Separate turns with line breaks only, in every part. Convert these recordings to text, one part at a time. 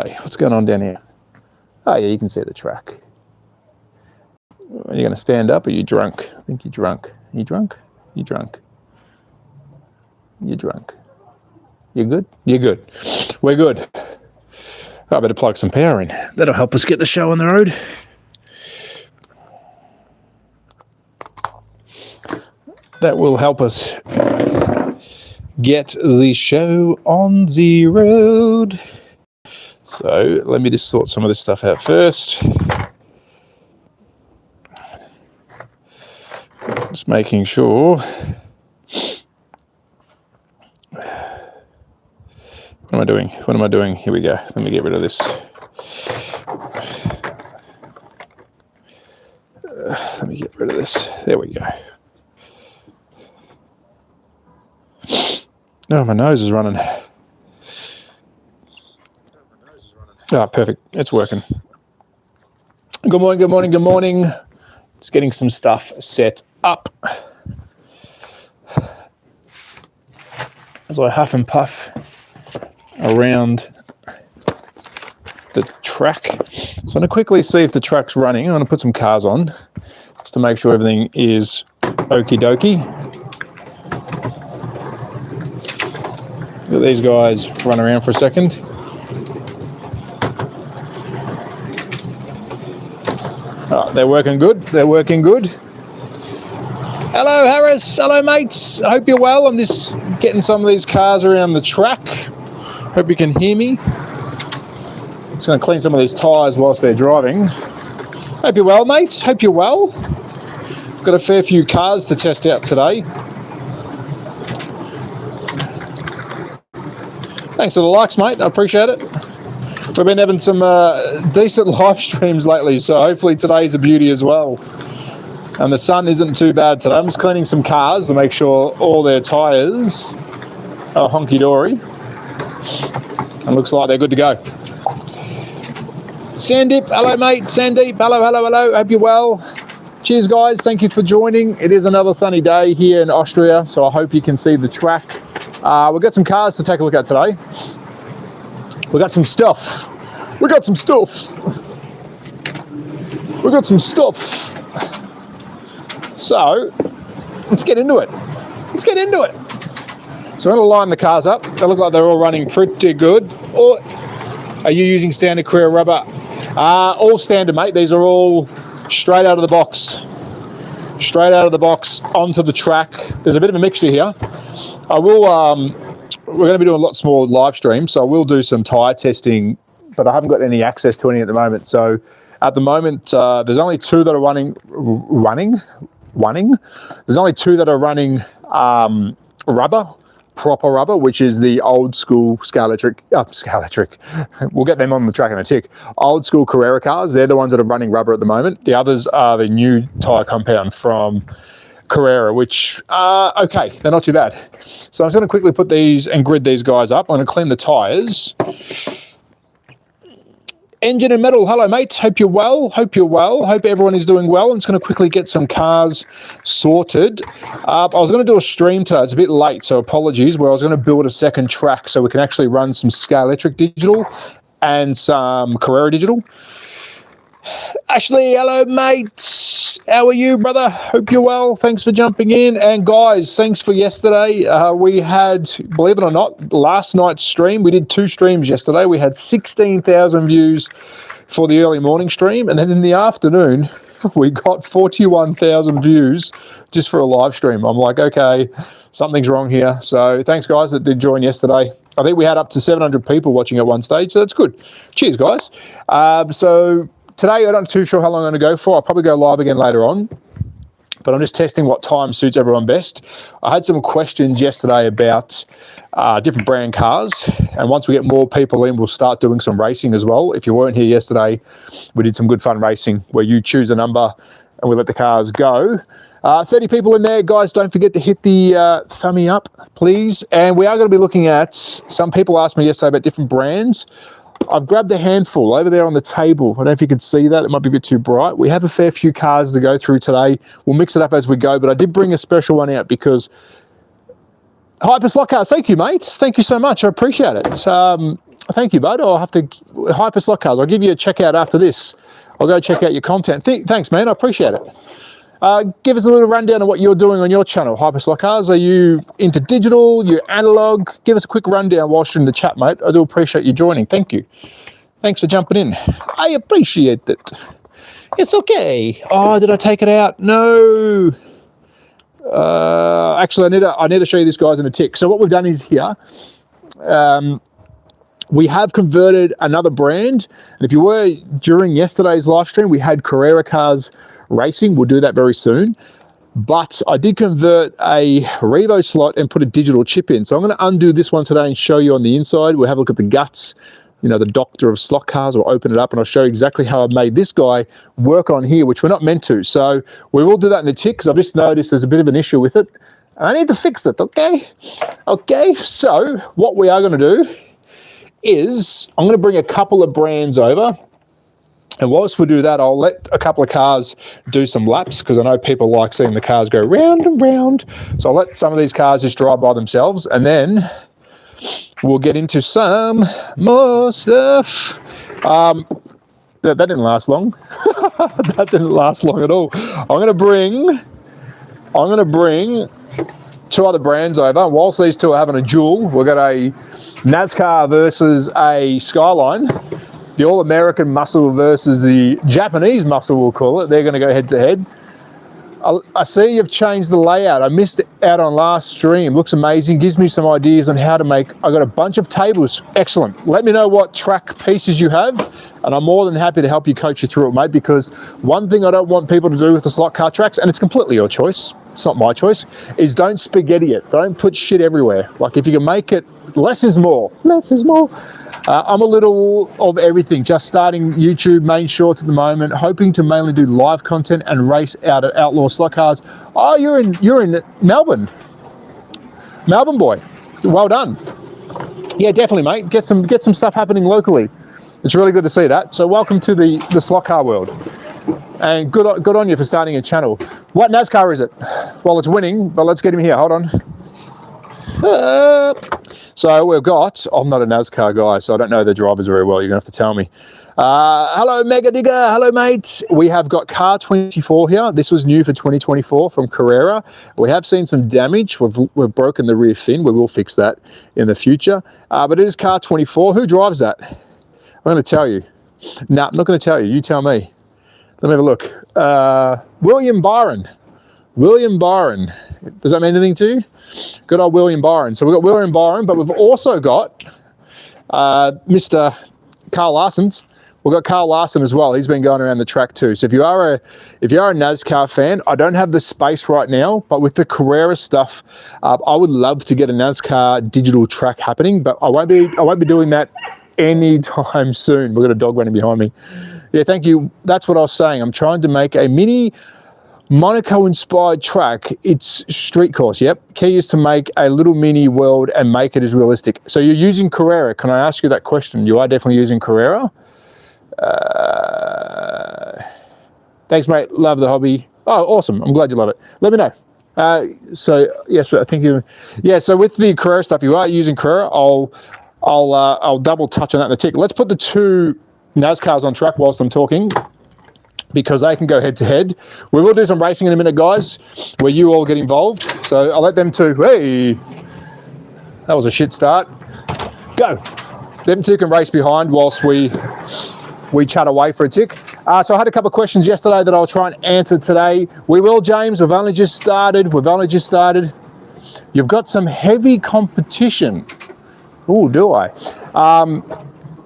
So, what's going on down here? Oh yeah, you can see the track. Are you going to stand up or are you drunk? I think you're drunk. Are you drunk? You drunk? You're drunk. You good? You're good. We're good. I better plug some power in. That'll help us get the show on the road. That will help us get the show on the road. So let me just sort some of this stuff out first. Just making sure. What am I doing? What am I doing? Here we go. Let me get rid of this. Let me get rid of this. There we go. Oh, my nose is running. Oh, perfect. It's working. Good morning, good morning, good morning. Just getting some stuff set up. As I huff and puff around the track. So I'm going to quickly see if the track's running. I'm going to put some cars on just to make sure everything is okie dokie. Let these guys run around for a second. Oh, they're working good. They're working good. Hello, Harris. Hello, mates. I hope you're well. I'm just getting some of these cars around the track. Hope you can hear me. Just going to clean some of these tyres whilst they're driving. Hope you're well, mates. Hope you're well. Got a fair few cars to test out today. Thanks for the likes, mate. I appreciate it. We've been having some decent live streams lately, so hopefully today's a beauty as well. And the sun isn't too bad today. I'm just cleaning some cars to make sure all their tyres are honky-dory. And looks like they're good to go. Sandeep, hello mate. Sandeep, hello, hello, hello. Hope you're well. Cheers guys, thank you for joining. It is another sunny day here in Austria, so I hope you can see the track. We've got some cars to take a look at today. We got some stuff. We got some stuff. We got some stuff. So, let's get into it. Let's get into it. So I'm going to line the cars up. They look like they're all running pretty good. Or are you using standard Carrera rubber? All standard, mate. These are all straight out of the box. Straight out of the box onto the track. There's a bit of a mixture here. I will, we're going to be doing lots more live streams, so I will do some tyre testing, but I haven't got any access to any at the moment. So at the moment, there's only two that are running. There's only two that are running rubber, proper rubber, which is the old school Skyline. We'll get them on the track in a tick. Old school Carrera cars, they're the ones that are running rubber at the moment. The others are the new tyre compound from Carrera, which, okay, they're not too bad. So I'm just going to quickly put these and grid these guys up. I'm going to clean the tyres. Engine and metal, hello mates, hope you're well, hope you're well, hope everyone is doing well. I'm just going to quickly get some cars sorted. I was going to do a stream today, it's a bit late, so apologies, where I was going to build a second track so we can actually run some Skyline digital and some Carrera digital. Ashley, hello mates, how are you brother? Hope you're well, thanks for jumping in. And guys, thanks for yesterday. We had, believe it or not, last night's stream, we did 2 streams yesterday. We had 16,000 views for the early morning stream, and then in the afternoon we got 41,000 views just for a live stream. I'm like, okay, something's wrong here. So thanks guys that did join yesterday. I think we had up to 700 people watching at one stage, so that's good. Cheers guys. So today, I'm not too sure how long I'm going to go for. I'll probably go live again later on, but I'm just testing what time suits everyone best. I had some questions yesterday about different brand cars, and once we get more people in, we'll start doing some racing as well. If you weren't here yesterday, we did some good fun racing where you choose a number and we let the cars go. 30 people in there. Guys, don't forget to hit the thumbie up, please. And we are going to be looking at, some people asked me yesterday about different brands. I've grabbed a handful over there on the table. I don't know if you can see that. It might be a bit too bright. We have a fair few cars to go through today. We'll mix it up as we go, but I did bring a special one out because SLOTCARS, thank you, mates. Thank you so much. I appreciate it. Thank you, bud. I'll have to, Hyper SLOTCARS, I'll give you a check out after this. I'll go check out your content. Thanks, man. I appreciate it. Give us a little rundown of what you're doing on your channel, Hyper SLOTCARS. Are you into digital? You analog? Give us a quick rundown whilst you're in the chat, mate. I do appreciate you joining. Thank you. Thanks for jumping in. I appreciate it. It's okay. Oh, did I take it out? No. Actually, I need to show you this, guys, in a tick. So what we've done is here, we have converted another brand. And if you were during yesterday's live stream, we had HOTWHEELS Racing. We'll do that very soon. But I did convert a Revo slot and put a digital chip in. So I'm going to undo this one today and show you on the inside. We'll have a look at the guts. You know, the doctor of SLOTCARS. Will open it up and I'll show you exactly how I've made this guy work on here, which we're not meant to. So we will do that in a tick because I've just noticed there's a bit of an issue with it. And I need to fix it, okay? Okay, so what we are going to do is I'm going to bring a couple of brands over. And whilst we do that, I'll let a couple of cars do some laps because I know people like seeing the cars go round and round. So I'll let some of these cars just drive by themselves and then we'll get into some more stuff. That didn't last long. That didn't last long at all. I'm gonna bring two other brands over. Whilst these two are having a duel, we've got a NASCAR versus a Skyline. The All-American muscle versus the Japanese muscle, we'll call it. They're gonna go head to head. I see you've changed the layout. I missed out on last stream. Looks amazing. Gives me some ideas on how to make. I got a bunch of tables. Excellent. Let me know what track pieces you have, and I'm more than happy to help you, coach you through it, mate, because one thing I don't want people to do with the slot car tracks, and it's completely your choice, it's not my choice, is don't spaghetti it. Don't put shit everywhere. Like, if you can make it, less is more. Less is more. I'm a little of everything, just starting YouTube main shorts at the moment, hoping to mainly do live content and race out at Outlaw Slot Cars. Oh, you're in Melbourne. Melbourne boy. Well done. Yeah, definitely, mate. Get some stuff happening locally. It's really good to see that. So welcome to the slot car world. And good on you for starting a channel. What NASCAR is it? Well, it's winning, but let's get him here. Hold on. So we've got, I'm not a NASCAR guy, so I don't know the drivers very well. You're gonna have to tell me. Hello, Mega Digger. Hello, mate. We have got car 24 here. This was new for 2024 from Carrera. We have seen some damage. We've broken the rear fin. We will fix that in the future. But it is car 24. Who drives that? I'm gonna tell you. No, I'm not gonna tell you. You tell me. Let me have a look. William Byron. William Byron. Does that mean anything to you? Good old William Byron. So we've got William Byron, but we've also got Mr. Carl Larson's. We've got Carl Larson as well. He's been going around the track too. So if you are a NASCAR fan, I don't have the space right now, but with the Carrera stuff, I would love to get a NASCAR digital track happening, but I won't be doing that anytime soon. We've got a dog running behind me. Yeah, thank you. That's what I was saying. I'm trying to make a mini Monaco-inspired track. It's street course, yep. Key is to make a little mini world and make it as realistic. So you're using Carrera. Can I ask you that question? You are definitely using Carrera? Thanks, mate. Love the hobby. Oh, awesome. I'm glad you love it. Let me know. So, yes, but I think you... Yeah, so with the Carrera stuff, you are using Carrera. I'll double touch on that in a tick. Let's put the two NASCARs on track whilst I'm talking, because they can go head to head. We will do some racing in a minute, guys, where you all get involved. So I'll let them two, hey, that was a shit start. Go. Them two can race behind whilst we chat away for a tick. So I had a couple of questions yesterday that I'll try and answer today. We will, James, we've only just started. You've got some heavy competition. Oh, do I?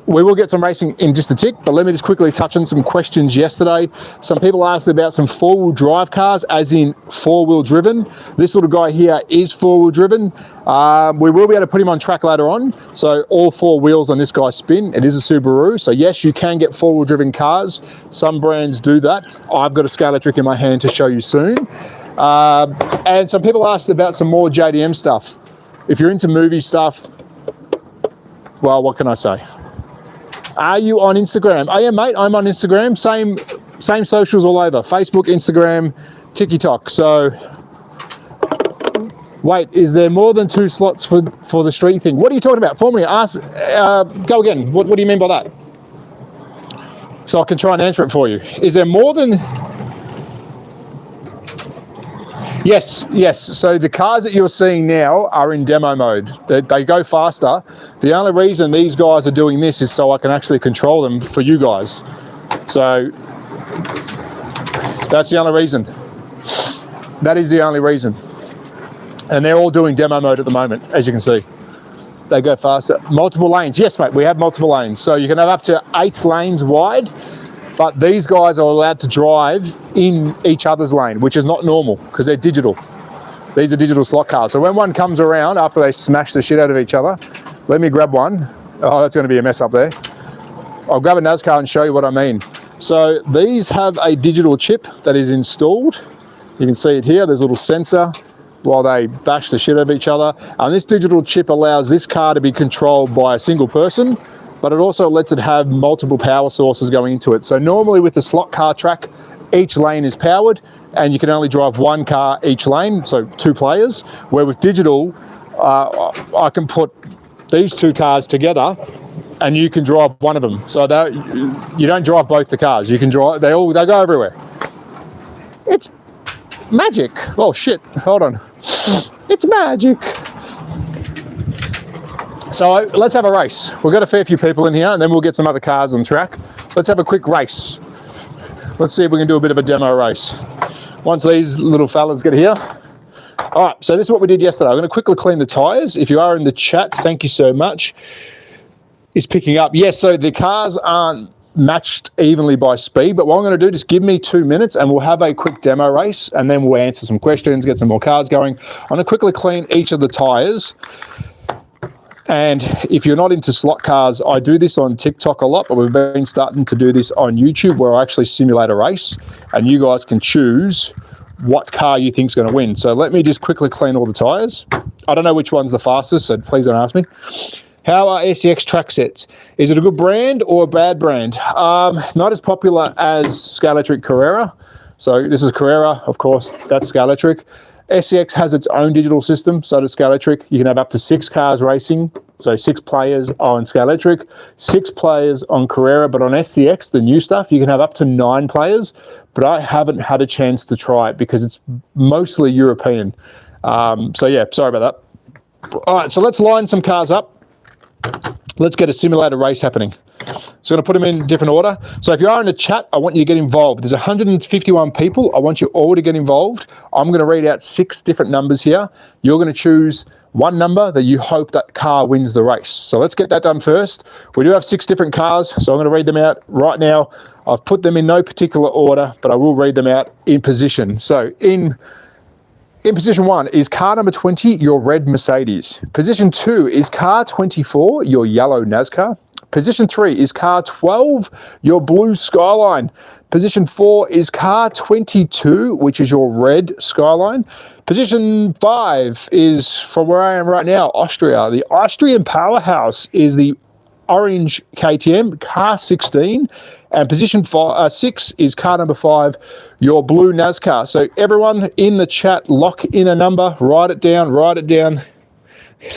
We will get some racing in just a tick, but let me just quickly touch on some questions yesterday. Some people asked about some four-wheel drive cars, as in four-wheel driven. This little guy here is four-wheel driven. We will be able to put him on track later on. So all four wheels on this guy spin. It is a Subaru. So yes, you can get four-wheel driven cars. Some brands do that. I've got a Scalar trick in my hand to show you soon. And some people asked about some more JDM stuff. If you're into movie stuff, well, what can I say? Are you on Instagram? Oh yeah, mate, I'm on Instagram. Same socials all over. Facebook, Instagram, TikTok. So Wait, is there more than 2 slots for the street thing? What are you talking about? Formally, ask. Go again. What do you mean by that? So I can try and answer it for you. Is there more than... Yes. So the cars that you're seeing now are in demo mode. They go faster. The only reason these guys are doing this is so I can actually control them for you guys. So that's the only reason. That is the only reason. And they're all doing demo mode at the moment, as you can see. They go faster. Multiple lanes. Yes, mate, we have multiple lanes. So you can have up to 8 lanes wide, but these guys are allowed to drive in each other's lane, which is not normal because they're digital. These are digital slot cars. So when one comes around after they smash the shit out of each other, let me grab one. Oh, that's going to be a mess up there. I'll grab a NASCAR and show you what I mean. So these have a digital chip that is installed. You can see it here. There's a little sensor while they bash the shit out of each other. And this digital chip allows this car to be controlled by a single person, but it also lets it have multiple power sources going into it. So normally with the slot car track, each lane is powered and you can only drive 1 car each lane, so 2 players, where with digital, I can put these 2 cars together and you can drive one of them. So you don't drive both the cars. You can drive, they go everywhere. It's magic. Oh shit, hold on. It's magic. So let's have a race. We've got a fair few people in here and then we'll get some other cars on track. Let's have a quick race. Let's see if we can do a bit of a demo race. Once these little fellas get here. All right, so this is what we did yesterday. I'm going to quickly clean the tires. If you are in the chat, thank you so much. Is picking up. Yes, so the cars aren't matched evenly by speed, but what I'm going to do, just give me 2 minutes and we'll have a quick demo race and then we'll answer some questions, get some more cars going. I'm going to quickly clean each of the tires. And if you're not into slot cars, I do this on TikTok a lot, but we've been starting to do this on YouTube where I actually simulate a race and you guys can choose what car you think is going to win. So let me just quickly clean all the tires. I don't know which one's the fastest, so please don't ask me. How are SCX track sets? Is it a good brand or a bad brand? Not as popular as Scalextric Carrera. So this is Carrera, of course, that's Scalextric. SCX has its own digital system, so does Scalextric. You can have up to 6 cars racing, so 6 players on Scalextric, 6 players on Carrera, but on SCX, the new stuff, you can have up to 9 players, but I haven't had a chance to try it because it's mostly European. So yeah, sorry about that. All right, so let's line some cars up. Let's get a simulator race happening. So I'm going to put them in different order. So if you are in the chat, I want you to get involved. There's 151 people. I want you all to get involved. I'm going to read out 6 different numbers here. You're going to choose one number that you hope that car wins the race. So let's get that done first. We do have 6 different cars, so I'm going to read them out right now. I've put them in no particular order, but I will read them out in position. So in position 1 is car number 20, your red Mercedes. Position 2 is car 24, your yellow NASCAR. Position 3 is car 12, your blue Skyline. Position 4 is car 22, which is your red Skyline. Position 5 is, from where I am right now, Austria. The Austrian powerhouse is the orange KTM, car 16. And position 6 is car number 5, your blue NASCAR. So everyone in the chat, lock in a number, write it down, write it down.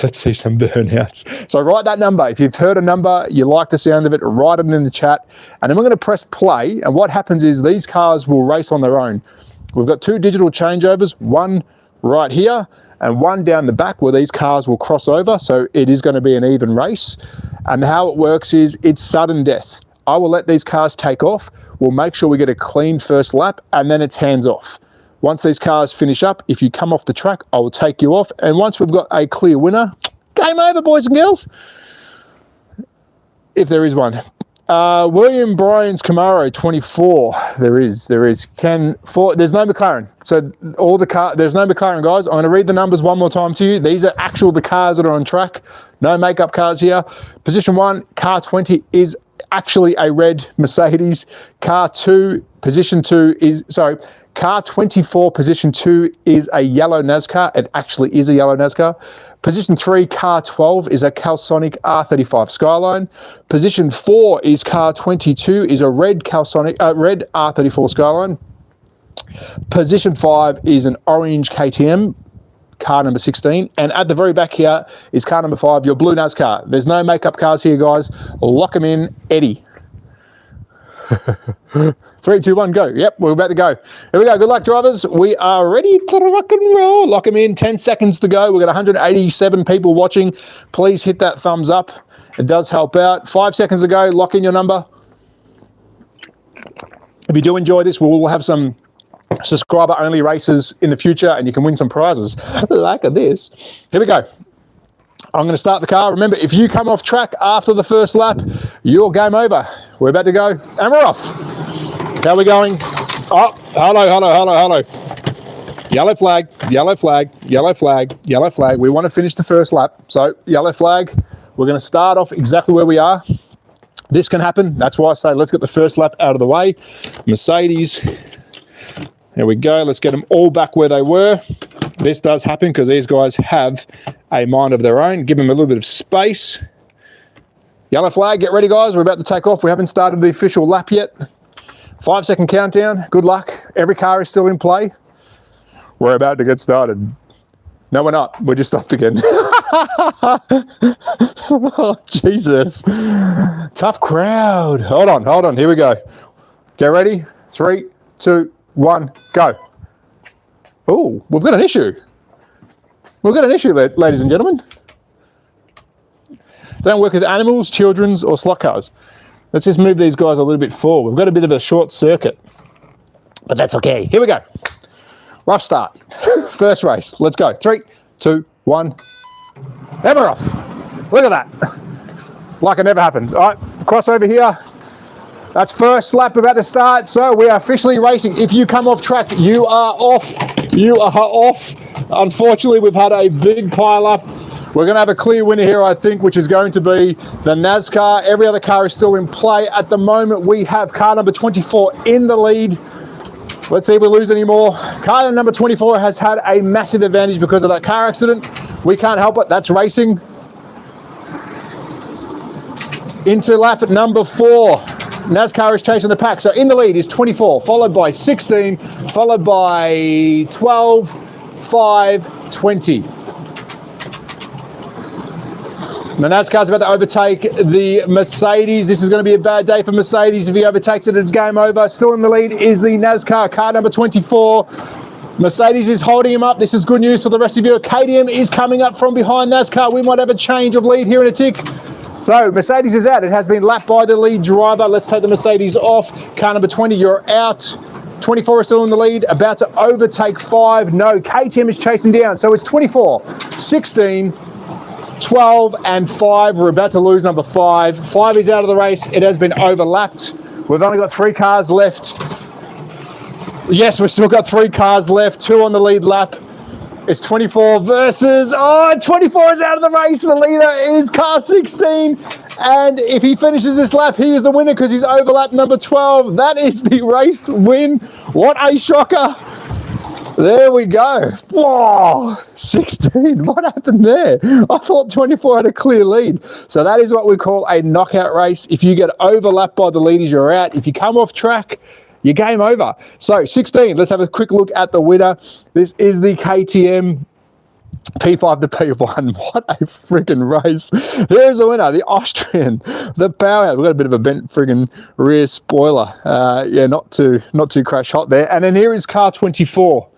Let's see some burnouts. So write that number. If you've heard a number, you like the sound of it, write it in the chat. And then we're going to press play. And what happens is these cars will race on their own. We've got 2 digital changeovers, one right here and one down the back where these cars will cross over. So it is going to be an even race. And how it works is it's sudden death. I will let these cars take off. We'll make sure we get a clean first lap and then it's hands off. Once these cars finish up, if you come off the track, I will take you off. And once we've got a clear winner, game over, boys and girls. If there is one. William Bryan's Camaro 24. There is. There's no McLaren. So there's no McLaren, guys. I'm going to read the numbers one more time to you. These are the cars that are on track. No makeup cars here. Position 1, car 20 is actually a red Mercedes. Car 24, position 2 is a yellow NASCAR. It actually is a yellow NASCAR. Position 3, car 12 is a Calsonic R35 Skyline. Position 4 is car 22 is a red red R34 Skyline. Position 5 is an orange KTM. car number 16. And at the very back here is car number 5, your blue NASCAR. There's no makeup cars here, guys. Lock them in, Eddie. 3, 2, 1, go. Yep, we're about to go. Here we go. Good luck, drivers. We are ready to rock and roll. Lock them in. 10 seconds to go. We've got 187 people watching. Please hit that thumbs up. It does help out. 5 seconds to go. Lock in your number. If you do enjoy this, we'll have some subscriber-only races in the future, and you can win some prizes like this. Here we go. I'm going to start the car. Remember, if you come off track after the first lap, you're game over. We're about to go, and we're off. How are we going? Oh, hello. Yellow flag, yellow flag, yellow flag, yellow flag. We want to finish the first lap, so yellow flag. We're going to start off exactly where we are. This can happen. That's why I say let's get the first lap out of the way. Mercedes. There we go. Let's get them all back where they were. This does happen because these guys have a mind of their own. Give them a little bit of space. Yellow flag. Get ready, guys. We're about to take off. We haven't started the official lap yet. 5-second countdown. Good luck. Every car is still in play. We're about to get started. No, we're not. We're just stopped again. Oh, Jesus. Tough crowd. Hold on. Here we go. Get ready. 3, 2, 1, go. Oh, we've got an issue. We've got an issue, ladies and gentlemen. Don't work with animals, children's, or slot cars. Let's just move these guys a little bit forward. We've got a bit of a short circuit, but that's okay. Here we go. Rough start. First race. Let's go. 3, 2, 1. And we're off. Look at that. Like it never happened. All right, cross over here. That's first lap about to start. So we are officially racing. If you come off track, you are off. You are off. Unfortunately, we've had a big pile up. We're going to have a clear winner here, I think, which is going to be the NASCAR. Every other car is still in play. At the moment, we have car number 24 in the lead. Let's see if we lose any more. Car number 24 has had a massive advantage because of that car accident. We can't help it. That's racing. Into lap number 4. NASCAR is chasing the pack. So in the lead is 24, followed by 16, followed by 12, 5, 20. The NASCAR's about to overtake the Mercedes. This is going to be a bad day for Mercedes. If he overtakes it, it's game over. Still in the lead is the NASCAR, car number 24. Mercedes is holding him up. This is good news for the rest of you. KTM is coming up from behind NASCAR. We might have a change of lead here in a tick. So Mercedes is out. It has been lapped by the lead driver. Let's take the Mercedes off. Car number 20, you're out. 24 is still in the lead, about to overtake 5. No, KTM is chasing down. So it's 24, 16, 12 and 5. We're about to lose number 5. 5 is out of the race. It has been overlapped. We've only got 3 cars left. Yes, we've still got 3 cars left. 2 on the lead lap. It's 24 versus... Oh, 24 is out of the race. The leader is car 16. And if he finishes this lap, he is the winner because he's overlapped number 12. That is the race win. What a shocker. There we go. Whoa, 16. What happened there? I thought 24 had a clear lead. So that is what we call a knockout race. If you get overlapped by the leaders, you're out. If you come off track, you're game over. So 16, let's have a quick look at the winner. This is the KTM P5 to P1. What a friggin' race. Here's the winner, the Austrian, the powerhouse. We've got a bit of a bent friggin' rear spoiler. Yeah, not too crash hot there. And then here is car 24.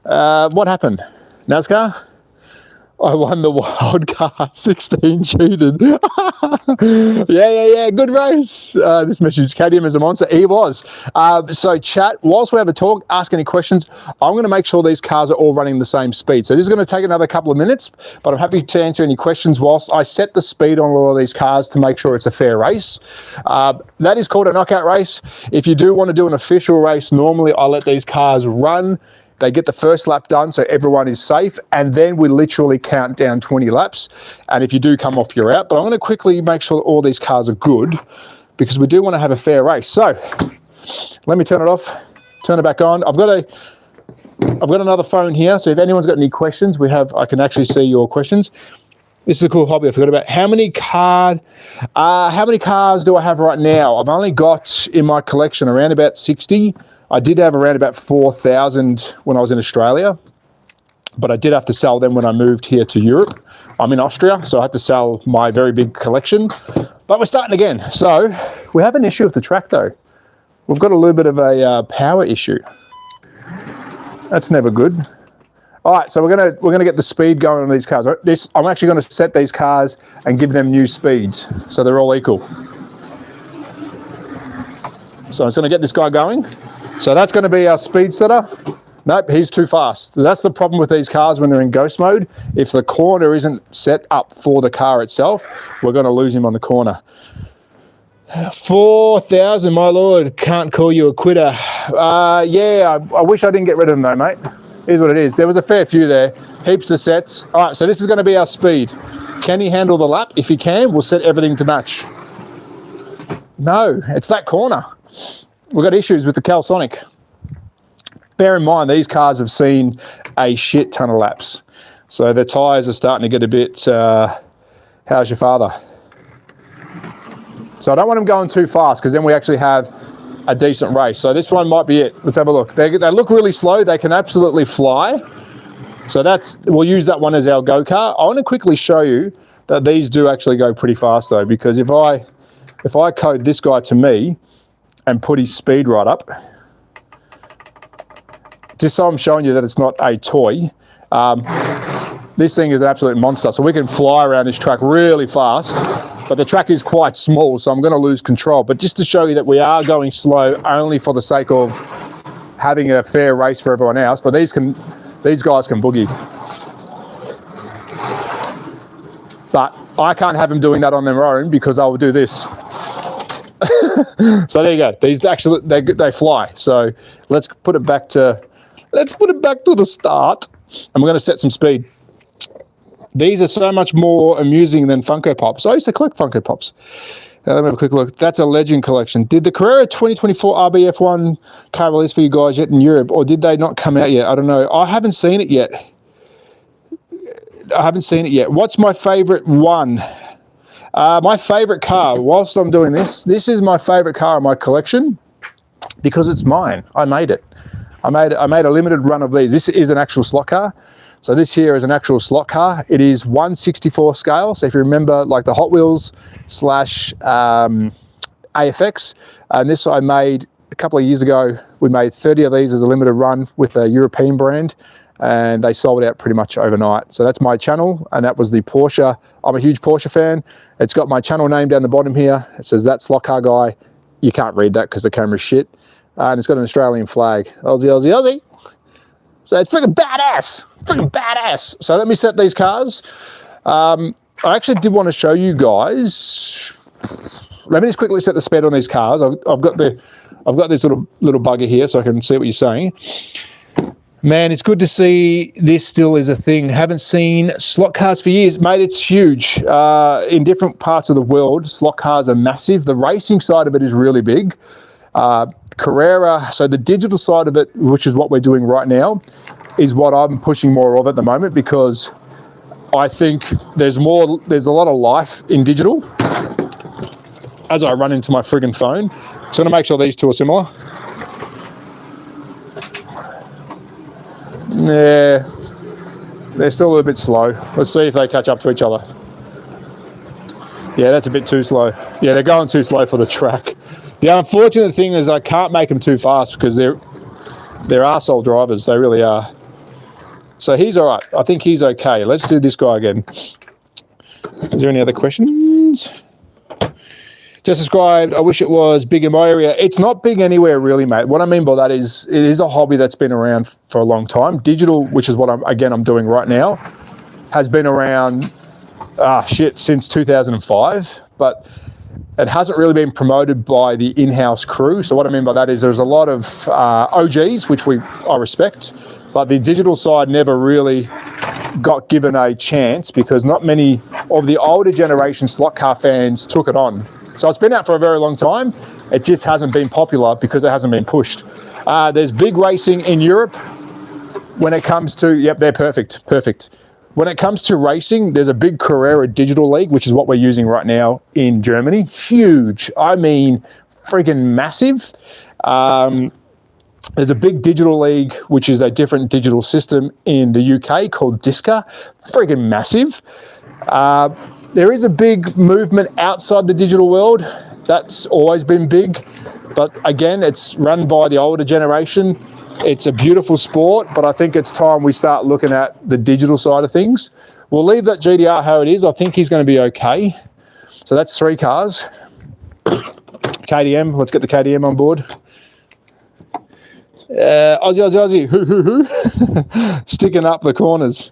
What happened? NASCAR? I won the wild card. 16 cheated. Yeah. Good race. This message, KTM is a monster. He was. So chat, whilst we have a talk, ask any questions. I'm going to make sure these cars are all running the same speed. So this is going to take another couple of minutes, but I'm happy to answer any questions whilst I set the speed on all of these cars to make sure it's a fair race. That is called a knockout race. If you do want to do an official race, normally I let these cars run. They get the first lap done so everyone is safe, and then we literally count down 20 laps. And if you do come off, you're out. But I'm going to quickly make sure all these cars are good because we do want to have a fair race. So let me turn it off, turn it back on. I've got another phone here, so if anyone's got any questions, I can actually see your questions. This is a cool hobby I forgot about. How many cars do I have right now? I've only got in my collection around about 60. I did have around about 4,000 when I was in Australia. but I did have to sell them when I moved here to Europe. I'm in Austria, so I had to sell my very big collection, but we're starting again. So we have an issue with the track though. We've got a little bit of a power issue. That's never good. All right, so we're gonna get the speed going on these cars. I'm actually gonna set these cars and give them new speeds, so they're all equal. So I'm just gonna get this guy going. So that's gonna be our speed setter. Nope, he's too fast. So that's the problem with these cars when they're in ghost mode. If the corner isn't set up for the car itself, we're gonna lose him on the corner. 4,000, my lord, can't call you a quitter. Yeah, I wish I didn't get rid of them though, mate. Here's what it is. There was a fair few there, heaps of sets. All right, so this is gonna be our speed. Can he handle the lap? If he can, we'll set everything to match. No, it's that corner. We've got issues with the Calisonic. Bear in mind, these cars have seen a shit ton of laps. So the tyres are starting to get a bit, how's your father? So I don't want them going too fast because then we actually have a decent race. So this one might be it. Let's have a look. They look really slow. They can absolutely fly. So we'll use that one as our go-kart. I want to quickly show you that these do actually go pretty fast though, because if I code this guy to me and put his speed right up, just so I'm showing you that it's not a toy, this thing is an absolute monster. So we can fly around this track really fast, but the track is quite small, so I'm going to lose control. But just to show you that we are going slow only for the sake of having a fair race for everyone else, but these guys can boogie. But I can't have them doing that on their own because I will do this. So there you go. These actually, they fly. So let's put it back to the start, and we're going to set some speed. These are so much more amusing than Funko Pops. I used to collect Funko Pops. Let me have a quick look. That's a legend collection. Did the Carrera 2024 RBF1 car release for you guys yet in Europe, or did they not come out yet? I don't know. I haven't seen it yet. What's my favorite one? My favorite car, whilst I'm doing this is my favorite car in my collection because it's mine. I made it. I made a limited run of these. This is an actual slot car. So this here is an actual slot car. It is 1/64 scale. So if you remember, like the Hot Wheels / AFX, and this I made a couple of years ago. We made 30 of these as a limited run with a European brand, and they sold out pretty much overnight. So that's my channel, and that was the Porsche. I'm a huge Porsche fan. It's got my channel name down the bottom here. It says that slot car guy. You can't read that because the camera's shit. And it's got an Australian flag. Aussie, Aussie, Aussie. So it's freaking badass. Freaking badass. So let me set these cars. I actually did want to show you guys. Let me just quickly set the speed on these cars. I've got this little bugger here so I can see what you're saying. Man, it's good to see this still is a thing. Haven't seen slot cars for years. Mate, it's huge. In different parts of the world, slot cars are massive. The racing side of it is really big. Carrera, so the digital side of it, which is what we're doing right now, is what I'm pushing more of at the moment because I think there's a lot of life in digital. As I run into my friggin' phone, so I'm gonna make sure these two are similar. Yeah, they're still a little bit slow. Let's see if they catch up to each other. Yeah, that's a bit too slow. Yeah, they're going too slow for the track. The unfortunate thing is I can't make them too fast because they're arsehole drivers. They really are. So he's all right. I think he's okay. Let's do this guy again. Is there any other questions? Just described, I wish it was big in my area. It's not big anywhere really, mate. What I mean by that is it is a hobby that's been around for a long time. Digital, which is what I'm doing right now, has been around, since 2005. But it hasn't really been promoted by the in-house crew. So what I mean by that is there's a lot of OGs, which I respect, but the digital side never really got given a chance because not many of the older generation slot car fans took it on. So it's been out for a very long time. It just hasn't been popular because it hasn't been pushed. There's big racing in Europe when it comes to, yep, they're perfect. When it comes to racing, there's a big Carrera digital league, which is what we're using right now in Germany. Huge. I mean, freaking massive. There's a big digital league, which is a different digital system in the UK called DIECAST, friggin' massive. There is a big movement outside the digital world. That's always been big, but again, it's run by the older generation. It's a beautiful sport, but I think it's time we start looking at the digital side of things. We'll leave that GDR how it is. I think he's going to be okay. So that's 3 cars. KDM, let's get the KDM on board. Aussie, hoo. Sticking up the corners.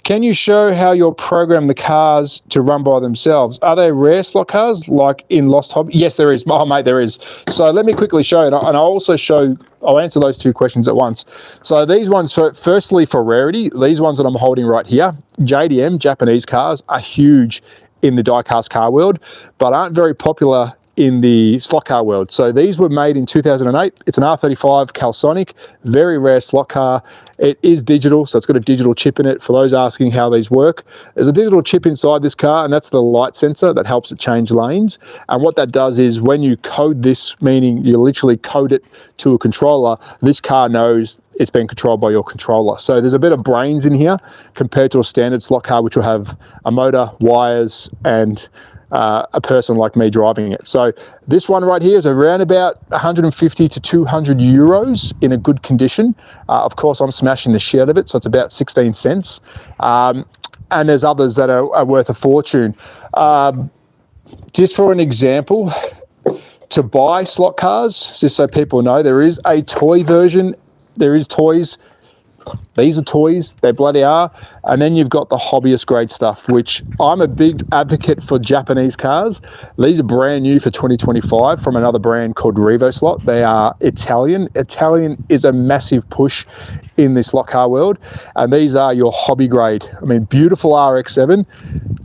Can you show how you'll program the cars to run by themselves? Are they rare slot cars like in Lost Hobby? Yes, there is. Oh, mate, there is. So let me quickly show you, and I'll also show, I'll answer those 2 questions at once. So these ones, firstly for rarity, these ones that I'm holding right here, JDM, Japanese cars, are huge in the die-cast car world, but aren't very popular in the slot car world. So these were made in 2008. It's an R35 Calsonic, very rare slot car. It is digital, so it's got a digital chip in it. For those asking how these work, there's a digital chip inside this car, and that's the light sensor that helps it change lanes. And what that does is when you code this, meaning you literally code it to a controller, this car knows it's being controlled by your controller. So there's a bit of brains in here compared to a standard slot car, which will have a motor, wires, and a person like me driving it. So this one right here is around about 150 to 200 euros in a good condition. Of course, I'm smashing the shit out of it, so it's about 16 cents. And there's others that are worth a fortune. Just for an example, to buy slot cars, just so people know, there is a toy version. There is toys. These are toys, they bloody are. And then you've got the hobbyist grade stuff, which I'm a big advocate for Japanese cars. These are brand new for 2025 from another brand called Revo Slot. They are Italian. Italian is a massive push in the slot car world. And these are your hobby grade. I mean, beautiful RX-7.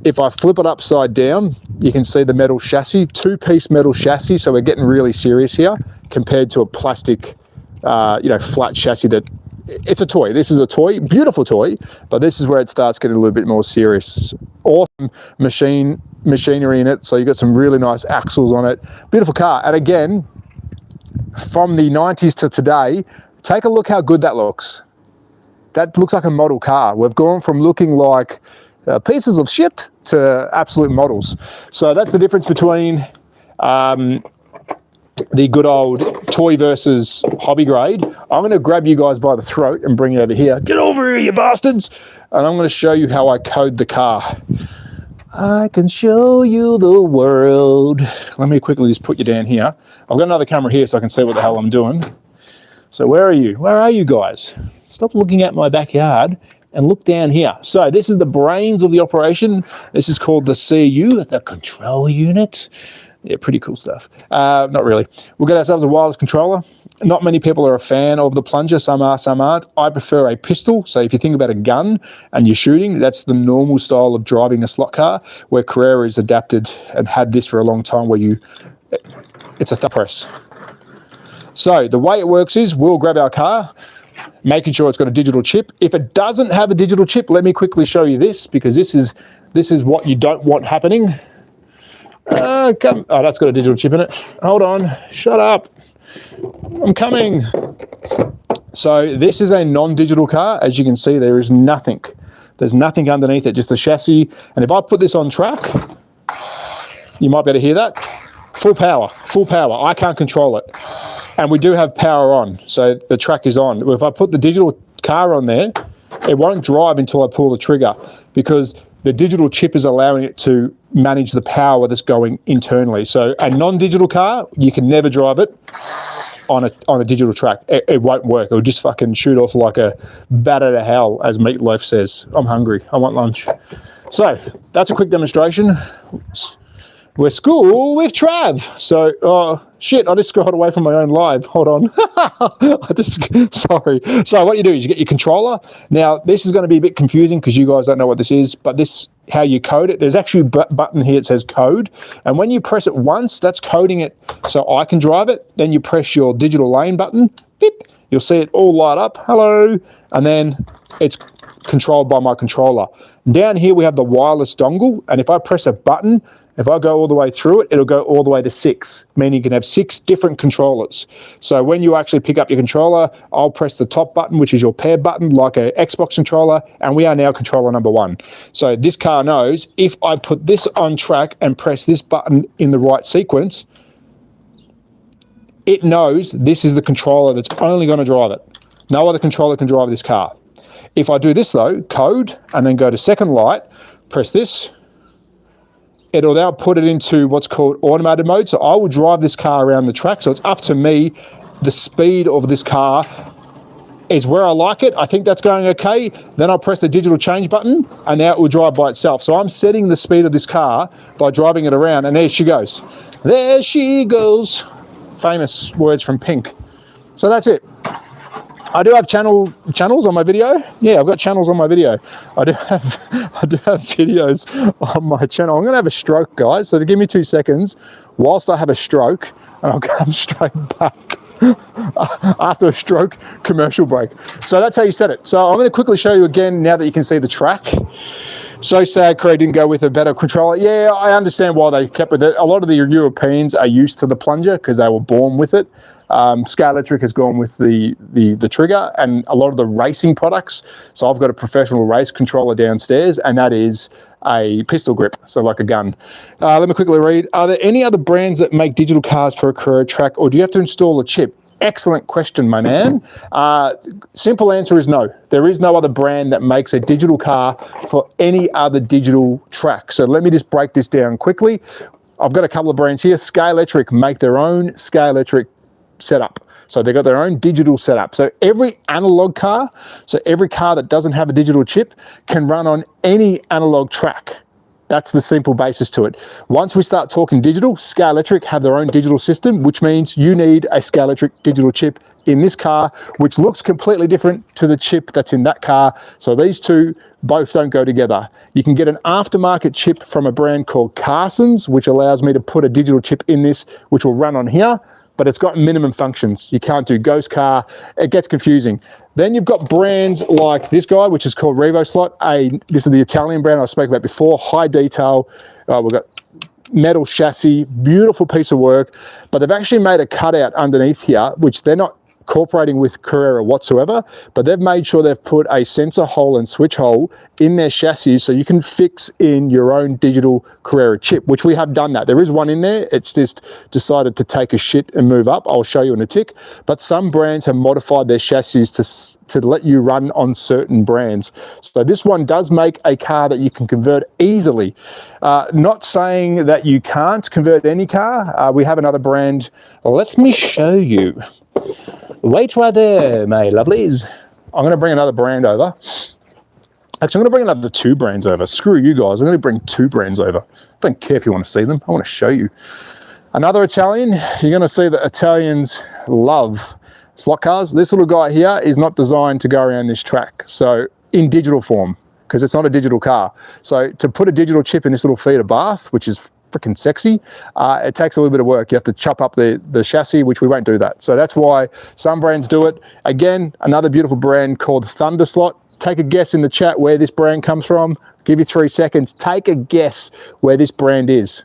If I flip it upside down, you can see the metal chassis, 2-piece metal chassis. So we're getting really serious here compared to a plastic, flat chassis that, it's a toy. This is a toy, beautiful toy, but this is where it starts getting a little bit more serious. Awesome machinery in it, so you've got some really nice axles on it. Beautiful car. And again, from the 90s to today, take a look how good that looks. That looks like a model car. We've gone from looking like pieces of shit to absolute models. So that's the difference between the good old toy versus hobby grade. I'm going to grab you guys by the throat and bring you over here. Get over here, you bastards! And I'm going to show you how I code the car. I can show you the world. Let me quickly just put you down here. I've got another camera here so I can see what the hell I'm doing. So where are you? Where are you guys? Stop looking at my backyard and look down here. So this is the brains of the operation. This is called the CU, the control unit. Yeah, pretty cool stuff. Not really. We'll get ourselves a wireless controller. Not many people are a fan of the plunger. Some are, some aren't. I prefer a pistol. So if you think about a gun and you're shooting, that's the normal style of driving a slot car, where Carrera is adapted and had this for a long time, where it's a thumb press. So the way it works is we'll grab our car, making sure it's got a digital chip. If it doesn't have a digital chip, let me quickly show you this, because this is what you don't want happening. Oh, that's got a digital chip in it. Hold on, shut up. I'm coming. So this is a non-digital car. As you can see, there is nothing. There's nothing underneath it, just the chassis. And if I put this on track, you might be able to hear that. Full power, full power. I can't control it. And we do have power on, so the track is on. If I put the digital car on there, it won't drive until I pull the trigger, because the digital chip is allowing it to manage the power that's going internally. So a non-digital car, you can never drive it on a digital track. It won't work. It'll just fucking shoot off like a bat out of hell, as Meatloaf says. I'm hungry. I want lunch. So that's a quick demonstration. We're school with Trav. So, oh shit, I just scrolled away from my own live. Hold on. Sorry. So what you do is you get your controller. Now, this is going to be a bit confusing because you guys don't know what this is, but this, how you code it. There's actually a button here that says code. And when you press it once, that's coding it so I can drive it. Then you press your digital lane button. Beep. You'll see it all light up. Hello. And then it's controlled by my controller. Down here we have the wireless dongle, and if I press a button, If I go all the way through it, it'll go all the way to 6, meaning you can have 6 different controllers. So when you actually pick up your controller, I'll press the top button, which is your pair button, like an Xbox controller, and we are now controller number 1. So this car knows if I put this on track and press this button in the right sequence, it knows this is the controller that's only going to drive it. No other controller can drive this car. If I do this though, code, and then go to second light, press this, it'll now put it into what's called automated mode. So I will drive this car around the track. So it's up to me. The speed of this car is where I like it. I think that's going okay. Then I'll press the digital change button and now it will drive by itself. So I'm setting the speed of this car by driving it around, and there she goes. There she goes. Famous words from Pink. So that's it. I do have channels on my video. Yeah, I've got channels on my video. I do have videos on my channel. I'm going to have a stroke, guys. So give me 2 seconds whilst I have a stroke, and I'll come straight back after a stroke commercial break. So that's how you set it. So I'm going to quickly show you again now that you can see the track. So sad Craig didn't go with a better controller. Yeah, I understand why they kept with it. A lot of the Europeans are used to the plunger because they were born with it. Skyline has gone with the trigger and a lot of the racing products. So I've got a professional race controller downstairs, and that is a pistol grip, so like a gun. Let me quickly read. Are there any other brands that make digital cars for a career track, or do you have to install a chip? Excellent question, my man. Simple answer is no. There is no other brand that makes a digital car for any other digital track. So let me just break this down quickly. I've got a couple of brands here. Skyline make their own Skyline setup. So they've got their own digital setup. So every analog car, so every car that doesn't have a digital chip can run on any analog track. That's the simple basis to it. Once we start talking digital, Skyline have their own digital system, which means you need a Skyline digital chip in this car, which looks completely different to the chip that's in that car. So these two both don't go together. You can get an aftermarket chip from a brand called Carson's, which allows me to put a digital chip in this, which will run on here, but it's got minimum functions. You can't do ghost car. It gets confusing. Then you've got brands like this guy, which is called RevoSlot. This is the Italian brand I spoke about before. High detail. We've got metal chassis, beautiful piece of work, but they've actually made a cutout underneath here, which they're not incorporating with Carrera whatsoever, but they've made sure they've put a sensor hole and switch hole in their chassis so you can fix in your own digital Carrera chip, which we have done that. There is one in there. It's just decided to take a shit and move up. I'll show you in a tick. But some brands have modified their chassis to let you run on certain brands. So this one does make a car that you can convert easily. Not saying that you can't convert any car. We have another brand. Let me show you. Wait right there, my lovelies. I'm going to bring another brand over. Actually, I'm going to bring another 2 brands over. Screw you guys. I'm going to bring 2 brands over. I don't care if you want to see them. I want to show you. Another Italian. You're going to see that Italians love SLOTCARS. This little guy here is not designed to go around this track. So in digital form, because it's not a digital car. So to put a digital chip in this little feeder bath, which is freaking sexy, it takes a little bit of work. You have to chop up the chassis, which we won't do that. So that's why some brands do it. Again, another beautiful brand called Thunderslot. Take a guess in the chat where this brand comes from. Give you 3 seconds. Take a guess where this brand is.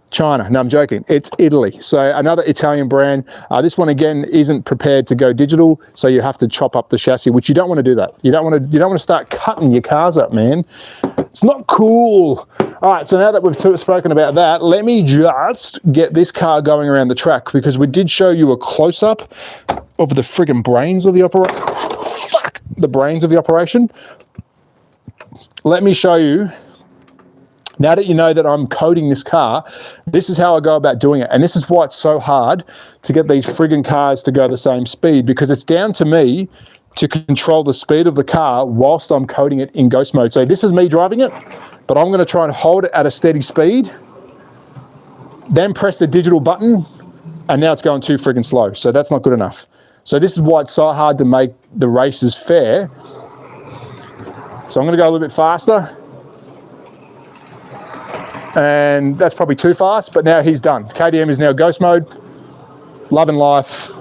China. No, I'm joking. It's Italy. So another Italian brand. This one again isn't prepared to go digital, so you have to chop up the chassis, which you don't want to do that. You don't want to start cutting your cars up, man. It's not cool. All right, so now that we've spoken about that, let me just get this car going around the track, because we did show you a close-up of the friggin' brains of the operation. Fuck! The brains of the operation. Let me show you. Now that you know that I'm coding this car, this is how I go about doing it. And this is why it's so hard to get these friggin' cars to go the same speed, because it's down to me to control the speed of the car whilst I'm coding it in ghost mode. So this is me driving it, but I'm going to try and hold it at a steady speed, then press the digital button, and now it's going too friggin' slow. So that's not good enough. So this is why it's so hard to make the races fair. So I'm going to go a little bit faster. And that's probably too fast, but now he's done. KDM is now ghost mode, love and life.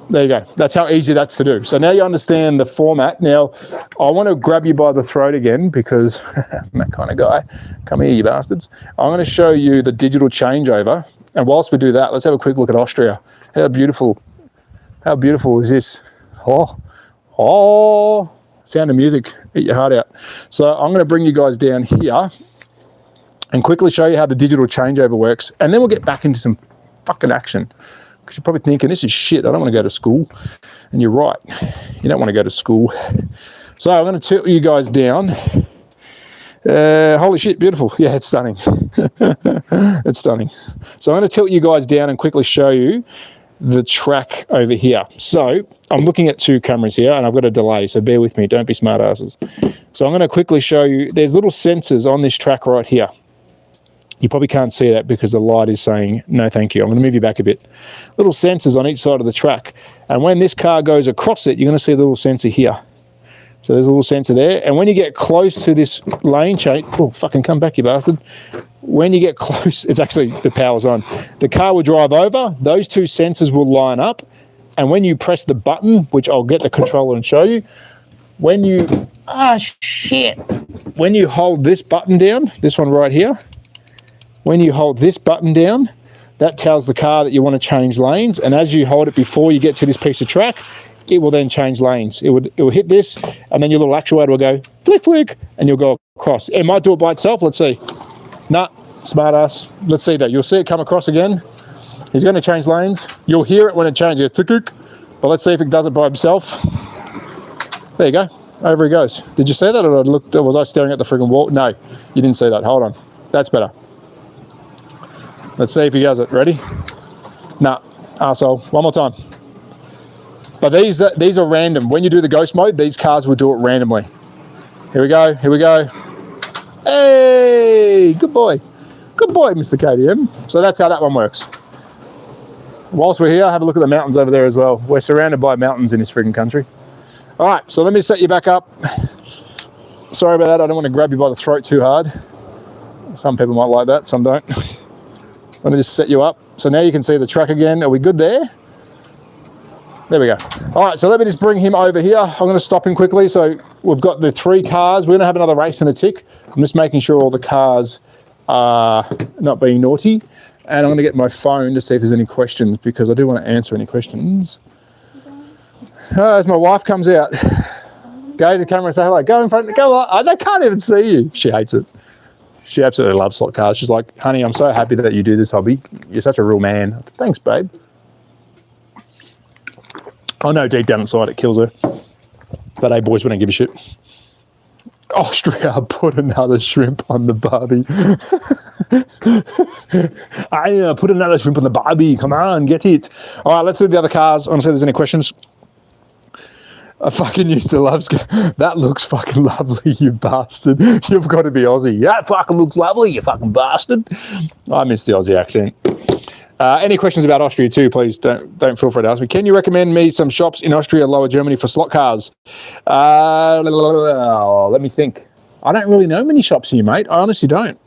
There you go. That's how easy that's to do. So now you understand the format. Now, I want to grab you by the throat again because I'm that kind of guy. Come here, you bastards. I'm going to show you the digital changeover. And whilst we do that, let's have a quick look at Austria. How beautiful is this? Oh, sound of music. Eat your heart out. So I'm going to bring you guys down here and quickly show you how the digital changeover works. And then we'll get back into some fucking action. Because you're probably thinking, this is shit, I don't want to go to school. And you're right, you don't want to go to school. So I'm going to tilt you guys down. Holy shit, beautiful. Yeah, it's stunning. It's stunning. So I'm going to tilt you guys down and quickly show you the track over here. So I'm looking at 2 cameras here and I've got a delay, so bear with me, don't be smart asses. So I'm going to quickly show you, there's little sensors on this track right here. You probably can't see that because the light is saying, no thank you. I'm going to move you back a bit. Little sensors on each side of the track. And when this car goes across it, you're going to see the little sensor here. So there's a little sensor there. And when you get close to this lane change, oh, fucking come back, you bastard. When you get close, it's actually, the power's on. The car will drive over, those 2 sensors will line up. And when you press the button, which I'll get the controller and show you, when you, when you hold this button down, this one right here, when you hold this button down, that tells the car that you want to change lanes. And as you hold it before you get to this piece of track, it will then change lanes. It will hit this, and then your little actuator will go flick, flick, and you'll go across. It might do it by itself. Let's see. Nah, smart ass. Let's see that. You'll see it come across again. He's going to change lanes. You'll hear it when it changes. But let's see if it does it by himself. There you go. Over he goes. Did you see that, or was I staring at the friggin' wall? No, you didn't see that. Hold on. That's better. Let's see if he does it. Ready? Nah, arsehole. One more time. But these are random. When you do the ghost mode, these cars will do it randomly. Here we go. Here we go. Hey, good boy. Good boy, Mr. KTM. So that's how that one works. Whilst we're here, have a look at the mountains over there as well. We're surrounded by mountains in this friggin' country. All right, so let me set you back up. Sorry about that. I don't want to grab you by the throat too hard. Some people might like that, some don't. Let me just set you up. So now you can see the track again. Are we good there? There we go. All right, so let me just bring him over here. I'm going to stop him quickly. So we've got the 3 cars. We're going to have another race in a tick. I'm just making sure all the cars are not being naughty. And I'm going to get my phone to see if there's any questions, because I do want to answer any questions. As my wife comes out, go to the camera and say hello. Go in front. Go on. They can't even see you. She hates it. She absolutely loves slot cars. She's like, honey, I'm so happy that you do this hobby. You're such a real man. Thanks, babe. I know deep down inside it kills her. But hey, boys, we don't give a shit. Austria put another shrimp on the barbie. I put another shrimp on the barbie. Come on, get it. All right, let's do the other cars. I want to see if there's any questions. I fucking used to love that. Looks fucking lovely, you bastard. You've got to be Aussie. That fucking looks lovely, you fucking bastard. I miss the Aussie accent. Any questions about Austria too, please don't feel free to ask me. Can you recommend me some shops in Austria, Lower Germany for slot cars? Let me think. I don't really know many shops here, mate. I honestly don't.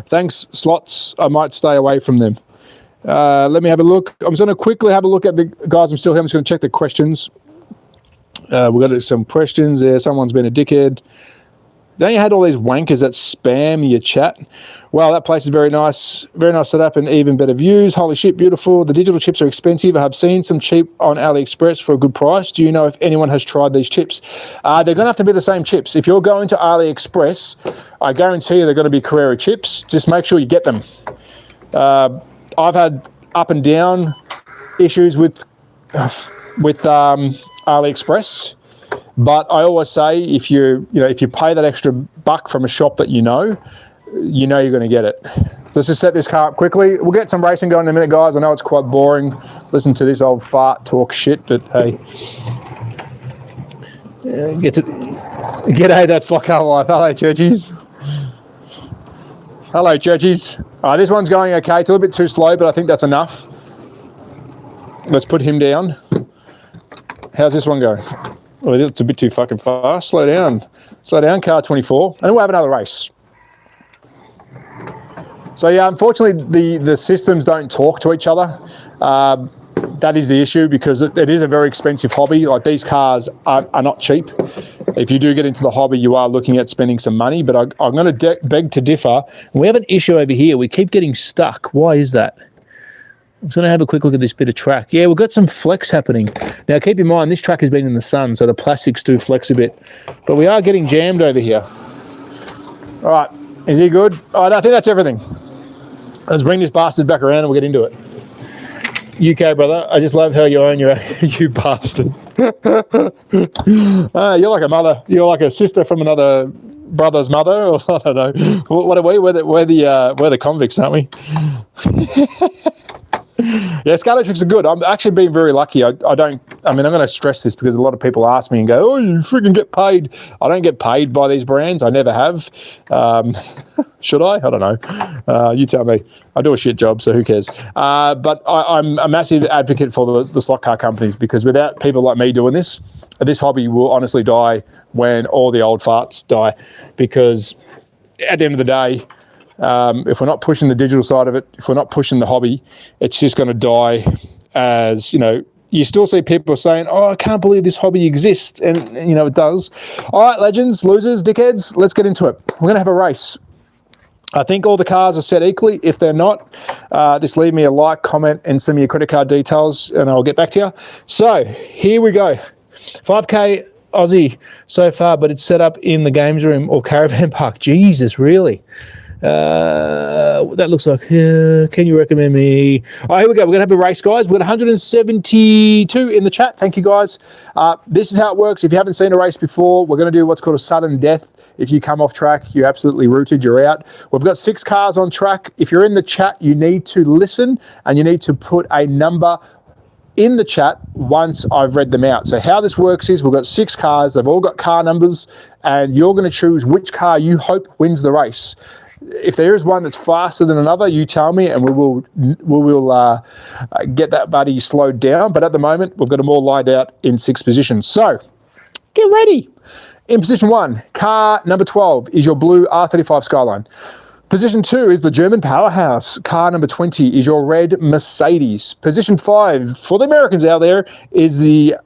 Thanks, slots. I might stay away from them. Let me have a look. I'm just going to quickly have a look at the guys. I'm still here. I'm just going to check the questions. We've got some questions there. Someone's been a dickhead. Then you had all these wankers that spam your chat. Well, that place is very nice setup and even better views. Holy shit, beautiful. The digital chips are expensive. I have seen some cheap on AliExpress for a good price. Do you know if anyone has tried these chips? They're going to have to be the same chips. If you're going to AliExpress, I guarantee you they're going to be Carrera chips. Just make sure you get them. I've had up and down issues with AliExpress. But I always say, if you pay that extra buck from a shop that you know you're going to get it. Let's just set this car up quickly. We'll get some racing going in a minute, guys. I know it's quite boring. Listen to this old fart talk shit, but hey, g'day, that's like our life. Hello, churchies. Hello, churchies. This one's going okay. It's a little bit too slow, but I think that's enough. Let's put him down. How's this one going? Oh, it's a bit too fucking fast. Slow down, car 24, and we'll have another race. So yeah, unfortunately, the systems don't talk to each other. that is the issue, because it is a very expensive hobby. Like, these cars are not cheap. If you do get into the hobby, you are looking at spending some money, but I'm going to beg to differ. We have an issue over here. We keep getting stuck. Why is that? I'm just going to have a quick look at this bit of track. Yeah, we've got some flex happening. Now, keep in mind, this track has been in the sun, so the plastics do flex a bit. But we are getting jammed over here. All right, is he good? All right, I think that's everything. Let's bring this bastard back around and we'll get into it. UK brother, I just love how you own your you bastard. You're like a mother. You're like a sister from another brother's mother, or I don't know. What are we? We're the convicts, aren't we? Yeah, Skyline tricks are good. I'm actually being very lucky. I'm going to stress this because a lot of people ask me and go, "Oh, you freaking get paid." I don't get paid by these brands. I never have. Should I? I don't know. You tell me. I do a shit job, so who cares? But I'm a massive advocate for the slot car companies, because without people like me doing this hobby will honestly die when all the old farts die. Because at the end of the day, if we're not pushing the digital side of it, if we're not pushing the hobby, it's just going to die. As you know, you still see people saying, "Oh, I can't believe this hobby exists," and you know it does. All right, legends, losers, dickheads, let's get into it. We're going to have a race. I think all the cars are set equally. If they're not, just leave me a like, comment, and send me your credit card details, and I'll get back to you. So here we go. 5K Aussie so far, but it's set up in the games room or caravan park. Jesus, really? That looks like, can you recommend me? Oh, here we go. We're going to have a race, guys. We've got 172 in the chat. Thank you, guys. This is how it works. If you haven't seen a race before, we're going to do what's called a sudden death. If you come off track, you're absolutely rooted, you're out. We've got 6 cars on track. If you're in the chat, you need to listen and you need to put a number in the chat once I've read them out. So how this works is we've got 6 cars. They've all got car numbers, and you're going to choose which car you hope wins the race. If there is one that's faster than another, you tell me, and we will get that buddy slowed down. But at the moment, we've got them all lined out in 6 positions. So get ready. In position 1, car number 12 is your blue R35 Skyline. Position 2 is the German powerhouse. Car number 20 is your red Mercedes. Position 5, for the Americans out there, is the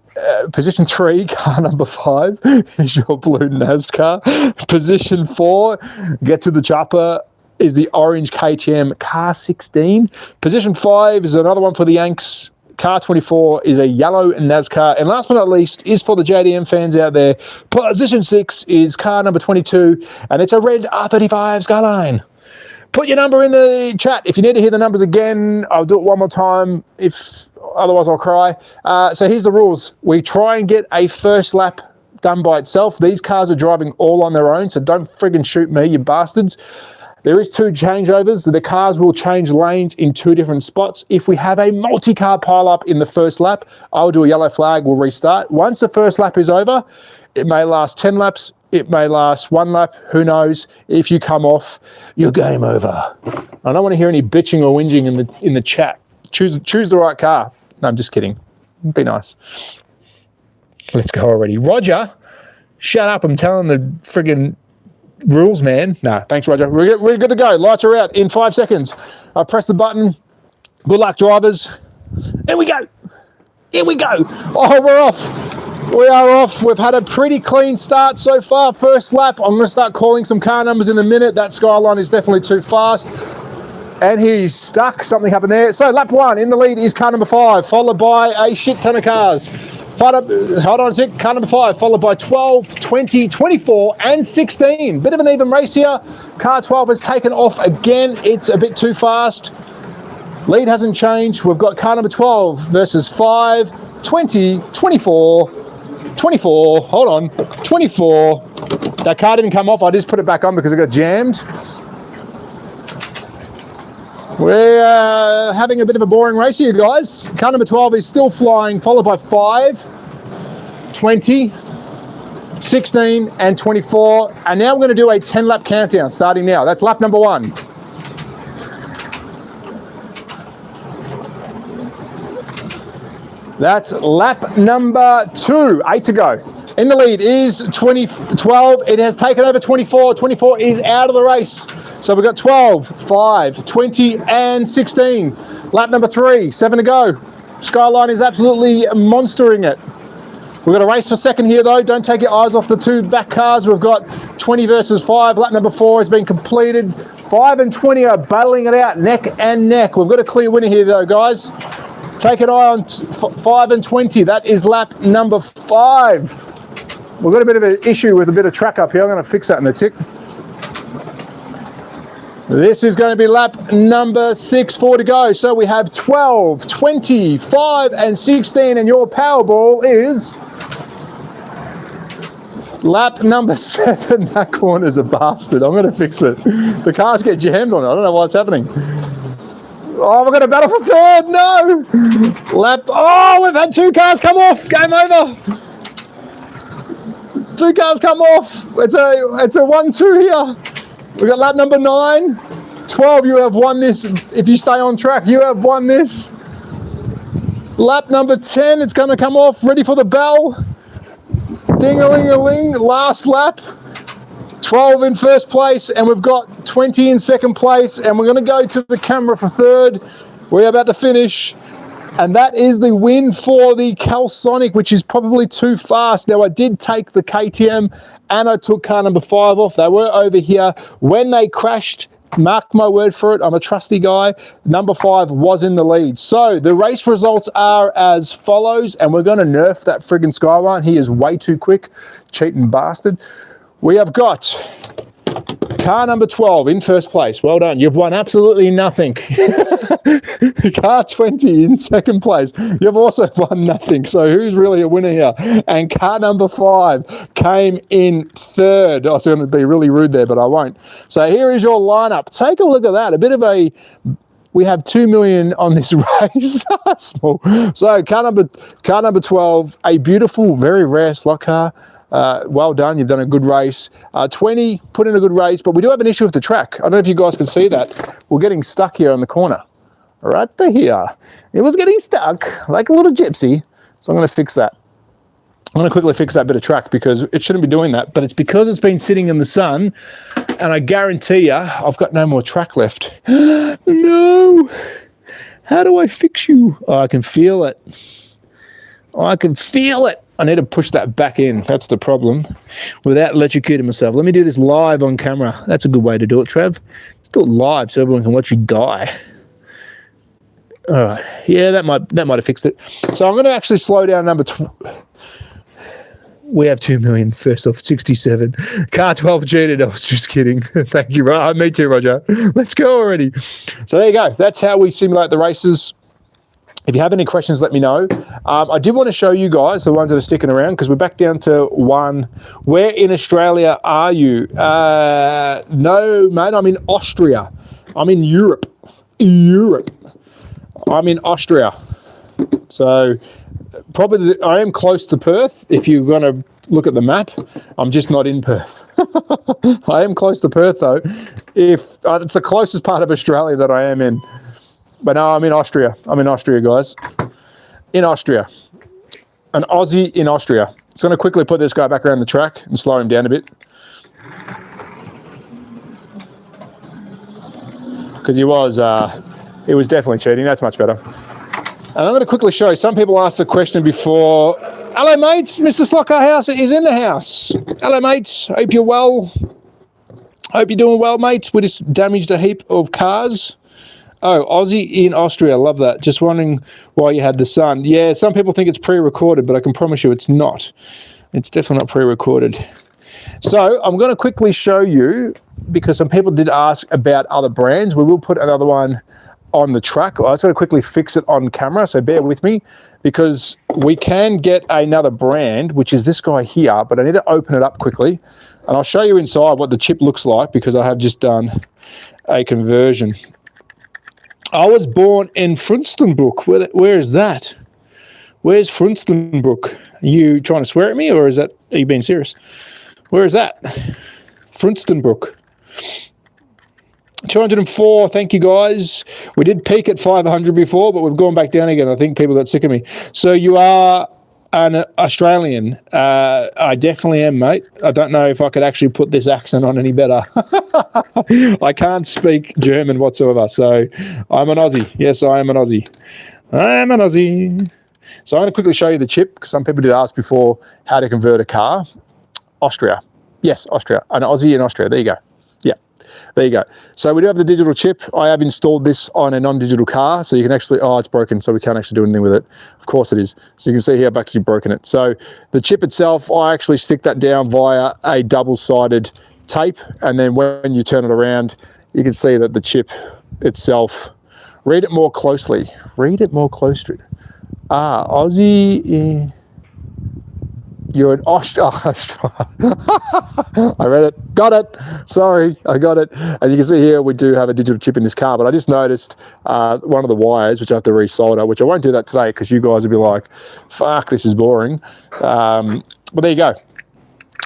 position 3, car number 5 is your blue NASCAR. Position 4, get to the chopper, is the orange KTM car 16. Position 5 is another one for the Yanks. Car 24 is a yellow NASCAR. And last but not least is for the JDM fans out there. Position 6 is car number 22, and it's a red R35 Skyline. Put your number in the chat. If you need to hear the numbers again, I'll do it one more time. Otherwise, I'll cry. So here's the rules. We try and get a first lap done by itself. These cars are driving all on their own, so don't friggin' shoot me, you bastards. There is 2 changeovers. The cars will change lanes in 2 different spots. If we have a multi-car pile-up in the first lap, I'll do a yellow flag, we'll restart. Once the first lap is over, it may last 10 laps, it may last 1 lap, who knows. If you come off, you're game over. I don't want to hear any bitching or whinging in the chat. Choose the right car. No, I'm just kidding. Be nice. Let's go already. Roger, shut up. I'm telling the friggin' rules, man. Nah, thanks, Roger. We're good to go. Lights are out in 5 seconds. I press the button. Good luck, drivers. Here we go. Here we go. Oh, we're off. We are off. We've had a pretty clean start so far. First lap. I'm going to start calling some car numbers in a minute. That Skyline is definitely too fast. And he's stuck. Something happened there. So lap 1 in the lead is car number 5, followed by a shit ton of cars. Hold on a tick. Car number 5, followed by 12, 20, 24, and 16. Bit of an even race here. Car 12 has taken off again. It's a bit too fast. Lead hasn't changed. We've got car number 12 versus 5, 20, 24, 24. Hold on. 24. That car didn't come off. I just put it back on because it got jammed. We're having a bit of a boring race here, guys. Car number 12 is still flying, followed by 5, 20, 16, and 24. And now we're going to do a 10-lap countdown starting now. That's lap number 1. That's lap number 2. 8 to go. In the lead is 12. It has taken over 24. 24 is out of the race. So we've got 12, 5, 20, and 16. Lap number 3, 7 to go. Skyline is absolutely monstering it. We've got a race for second here, though. Don't take your eyes off the two back cars. We've got 20 versus 5. Lap number 4 has been completed. 5 and 20 are battling it out neck and neck. We've got a clear winner here, though, guys. Take an eye on 5 and 20. That is lap number 5. We've got a bit of an issue with a bit of track up here. I'm going to fix that in a tick. This is going to be lap number 6, 4 to go. So we have 12, 20, 5 and 16, and your Powerball is lap number 7. That corner's a bastard. I'm going to fix it. The cars get jammed on it. I don't know what's happening. Oh, we're going to battle for third. No. Oh, we've had 2 cars come off. Game over. 2 cars come off. It's a 1-2 here. We've got lap number 9. 12, you have won this. If you stay on track, you have won this. Lap number 10, it's going to come off. Ready for the bell. Ding-a-ling-a-ling. Last lap. 12 in first place, and we've got 20 in second place, and we're going to go to the camera for third. We're about to finish. And that is the win for the Calsonic, which is probably too fast. Now, I did take the KTM and I took car number 5 off. They were over here when they crashed. Mark my word for it. I'm a trusty guy. Number 5 was in the lead. So the race results are as follows, and we're going to nerf that friggin' Skyline. He is way too quick. Cheating bastard. We have got car number 12 in first place. Well done. You've won absolutely nothing. Car 20 in second place. You've also won nothing. So who's really a winner here? And car number 5 came in third. I was going to be really rude there, but I won't. So here is your lineup. Take a look at that. A bit of a... We have 2 million on this race. Small. So car number 12, a beautiful, very rare slot car. Well done, you've done a good race. 20, put in a good race, but we do have an issue with the track. I don't know if you guys can see that. We're getting stuck here in the corner. Right to here. It was getting stuck like a little gypsy. So I'm going to fix that. I'm going to quickly fix that bit of track because it shouldn't be doing that, but it's because it's been sitting in the sun, and I guarantee you, I've got no more track left. No! How do I fix you? Oh, I can feel it. I can feel it. I need to push that back in. That's the problem. Without electrocuting myself. Let me do this live on camera. That's a good way to do it, Trav. Let's do it live so everyone can watch you die. All right. Yeah, that might have fixed it. So I'm going to actually slow down number 12. We have 2 million. First off, 67. Car 12 cheated. I was just kidding. Thank you. Me too, Roger. Let's go already. So there you go. That's how we simulate the races. If you have any questions, let me know. I did want to show you guys, the ones that are sticking around, because we're back down to 1. Where in Australia are you? No, mate, I'm in Austria. I'm in Europe. I'm in Austria. So probably I am close to Perth. If you're going to look at the map, I'm just not in Perth. I am close to Perth, though. If it's the closest part of Australia that I am in. But no, I'm in Austria. I'm in Austria, guys. In Austria. An Aussie in Austria. So I'm going to quickly put this guy back around the track and slow him down a bit. Because he was definitely cheating. That's much better. And I'm going to quickly show you. Some people asked the question before. Hello, mates. Mr. Slotcar House is in the house. Hello, mates. Hope you're well. Hope you're doing well, mates. We just damaged a heap of cars. Oh, Aussie in Austria. Love that. Just wondering why you had the sun. Yeah, some people think it's pre-recorded, but I can promise you it's not. It's definitely not pre-recorded. So I'm going to quickly show you, because some people did ask about other brands. We will put another one on the track. I just got to quickly fix it on camera, so bear with me, because we can get another brand, which is this guy here, but I need to open it up quickly. And I'll show you inside what the chip looks like, because I have just done a conversion. I was born in Frunstenbrook. Where is that? Where's Frunstenbrook? Are you trying to swear at me, or are you being serious? Where is that? Frunstenbrook. 204. Thank you, guys. We did peak at 500 before, but we've gone back down again. I think people got sick of me. So you are an Australian. I definitely am, mate. I don't know if I could actually put this accent on any better. I can't speak German whatsoever, so I'm an Aussie. Yes, I am an Aussie. I'm an Aussie. So I'm going to quickly show you the chip, because some people did ask before how to convert a car. Austria. Yes, Austria. An Aussie in Austria. There you go. Yeah, there you go. So we do have the digital chip. I have installed this on a non-digital car, so you can actually, oh, it's broken, so we can't actually do anything with it. Of course it is. So you can see here I've actually broken it. So the chip itself, I actually stick that down via a double-sided tape, and then when you turn it around, you can see that the chip itself, read it more closely. Read it more closely. Ah, Aussie, yeah. You're an Austria. I read it. Got it. Sorry, I got it. And you can see here we do have a digital chip in this car, but I just noticed one of the wires, which I have to resolder, which I won't do that today because you guys will be like, fuck, this is boring. But there you go.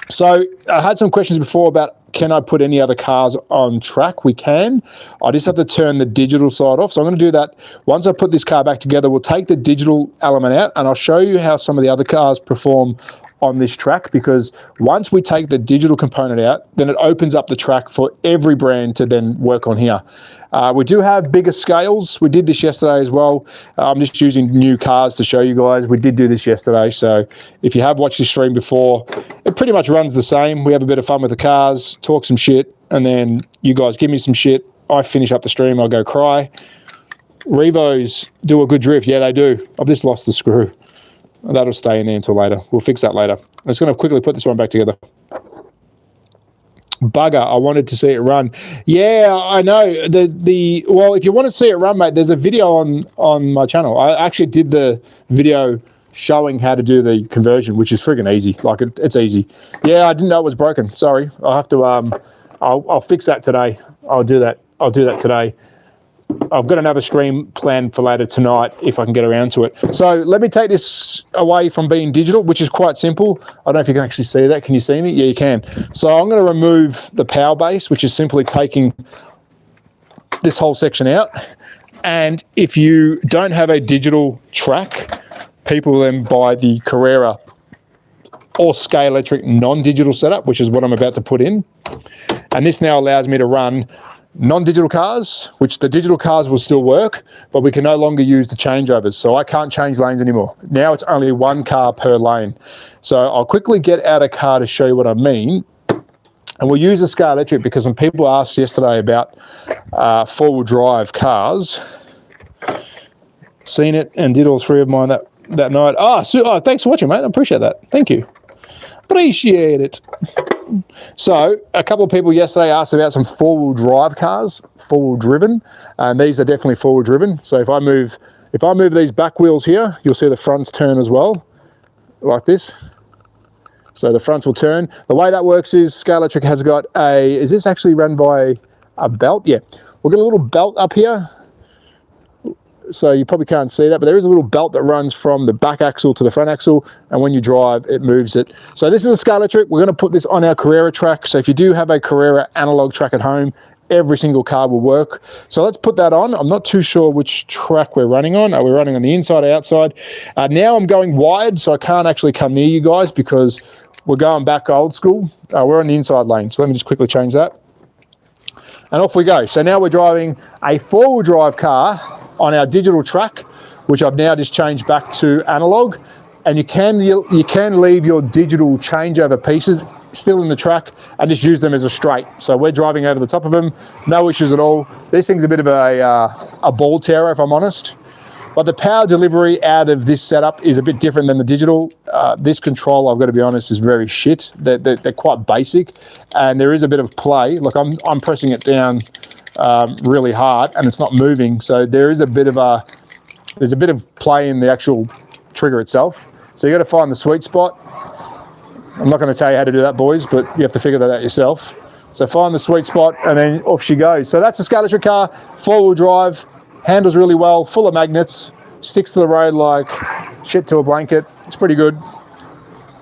So I had some questions before about, can I put any other cars on track? We can. I just have to turn the digital side off. So I'm going to do that. Once I put this car back together, we'll take the digital element out, and I'll show you how some of the other cars perform on this track, because once we take the digital component out, then it opens up the track for every brand to then work on here. We do have bigger scales. We did this yesterday as well. I'm just using new cars to show you guys. We did do this yesterday. So if you have watched this stream before, it pretty much runs the same. We have a bit of fun with the cars, talk some shit, and then you guys give me some shit. I finish up the stream, I'll go cry. Revos do a good drift. Yeah, they do. I've just lost the screw. That'll stay in there until later. We'll fix that later. I'm just going to quickly put this one back together. Bugger, I wanted to see it run. Yeah, I know. Well, if you want to see it run, mate, there's a video on my channel. I actually did the video showing how to do the conversion, which is friggin' easy. Like, it's easy. Yeah, I didn't know it was broken. Sorry. I'll have to, I'll fix that today. I'll do that today. I've got another stream planned for later tonight if I can get around to it. So let me take this away from being digital, which is quite simple. I don't know if you can actually see that. Can you see me? Yeah, you can. So I'm going to remove the power base, which is simply taking this whole section out. And if you don't have a digital track, people then buy the Carrera or Scale Electric non-digital setup, which is what I'm about to put in. And this now allows me to run non-digital cars, which the digital cars will still work, but we can no longer use the changeovers. So I can't change lanes anymore. Now it's only one car per lane. So I'll quickly get out a car to show you what I mean. And we'll use the Scale Electric because some people asked yesterday about four-wheel drive cars. Seen it and did all three of mine that night. Oh, thanks for watching, mate. I appreciate that. Thank you. Appreciate it. So a couple of people yesterday asked about some four-wheel drive cars, four-wheel driven, and these are definitely four-wheel driven. So if I move these back wheels here, you'll see the fronts turn as well, like this. So the fronts will turn. The way that works is Scale Electric has got is this actually run by a belt? Yeah, we've got a little belt up here. So you probably can't see that, but there is a little belt that runs from the back axle to the front axle, and when you drive, it moves it. So this is a Scale Electric. We're going to put this on our Carrera track. So if you do have a Carrera analog track at home, every single car will work. So let's put that on. I'm not too sure which track we're running on. Are we running on the inside or outside? Now I'm going wide, so I can't actually come near you guys because we're going back old school. We're on the inside lane. So let me just quickly change that. And off we go. So now we're driving a four-wheel drive car on our digital track, which I've now just changed back to analog. And you can leave your digital changeover pieces still in the track and just use them as a straight. So we're driving over the top of them, no issues at all. This thing's a bit of a ball terror, if I'm honest. But the power delivery out of this setup is a bit different than the digital. This control, I've got to be honest, is very shit. They're quite basic, and there is a bit of play. Look, I'm pressing it down really hard, and it's not moving. So there's a bit of play in the actual trigger itself. So you got to find the sweet spot. I'm not going to tell you how to do that, boys, but you have to figure that out yourself. So find the sweet spot, and then off she goes. So that's a Scale Electric car, four-wheel drive. Handles really well, full of magnets, sticks to the road like shit to a blanket. It's pretty good.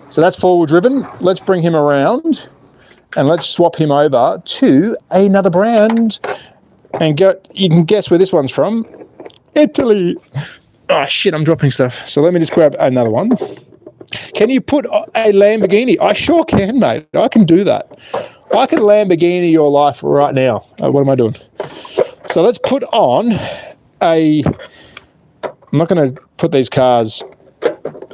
So that's four-wheel driven. Let's bring him around and let's swap him over to another brand. And you can guess where this one's from. Italy. Oh, shit, I'm dropping stuff. So let me just grab another one. Can you put a Lamborghini? I sure can, mate. I can do that. I can Lamborghini your life right now. What am I doing? So let's put on a I'm not going to put these cars,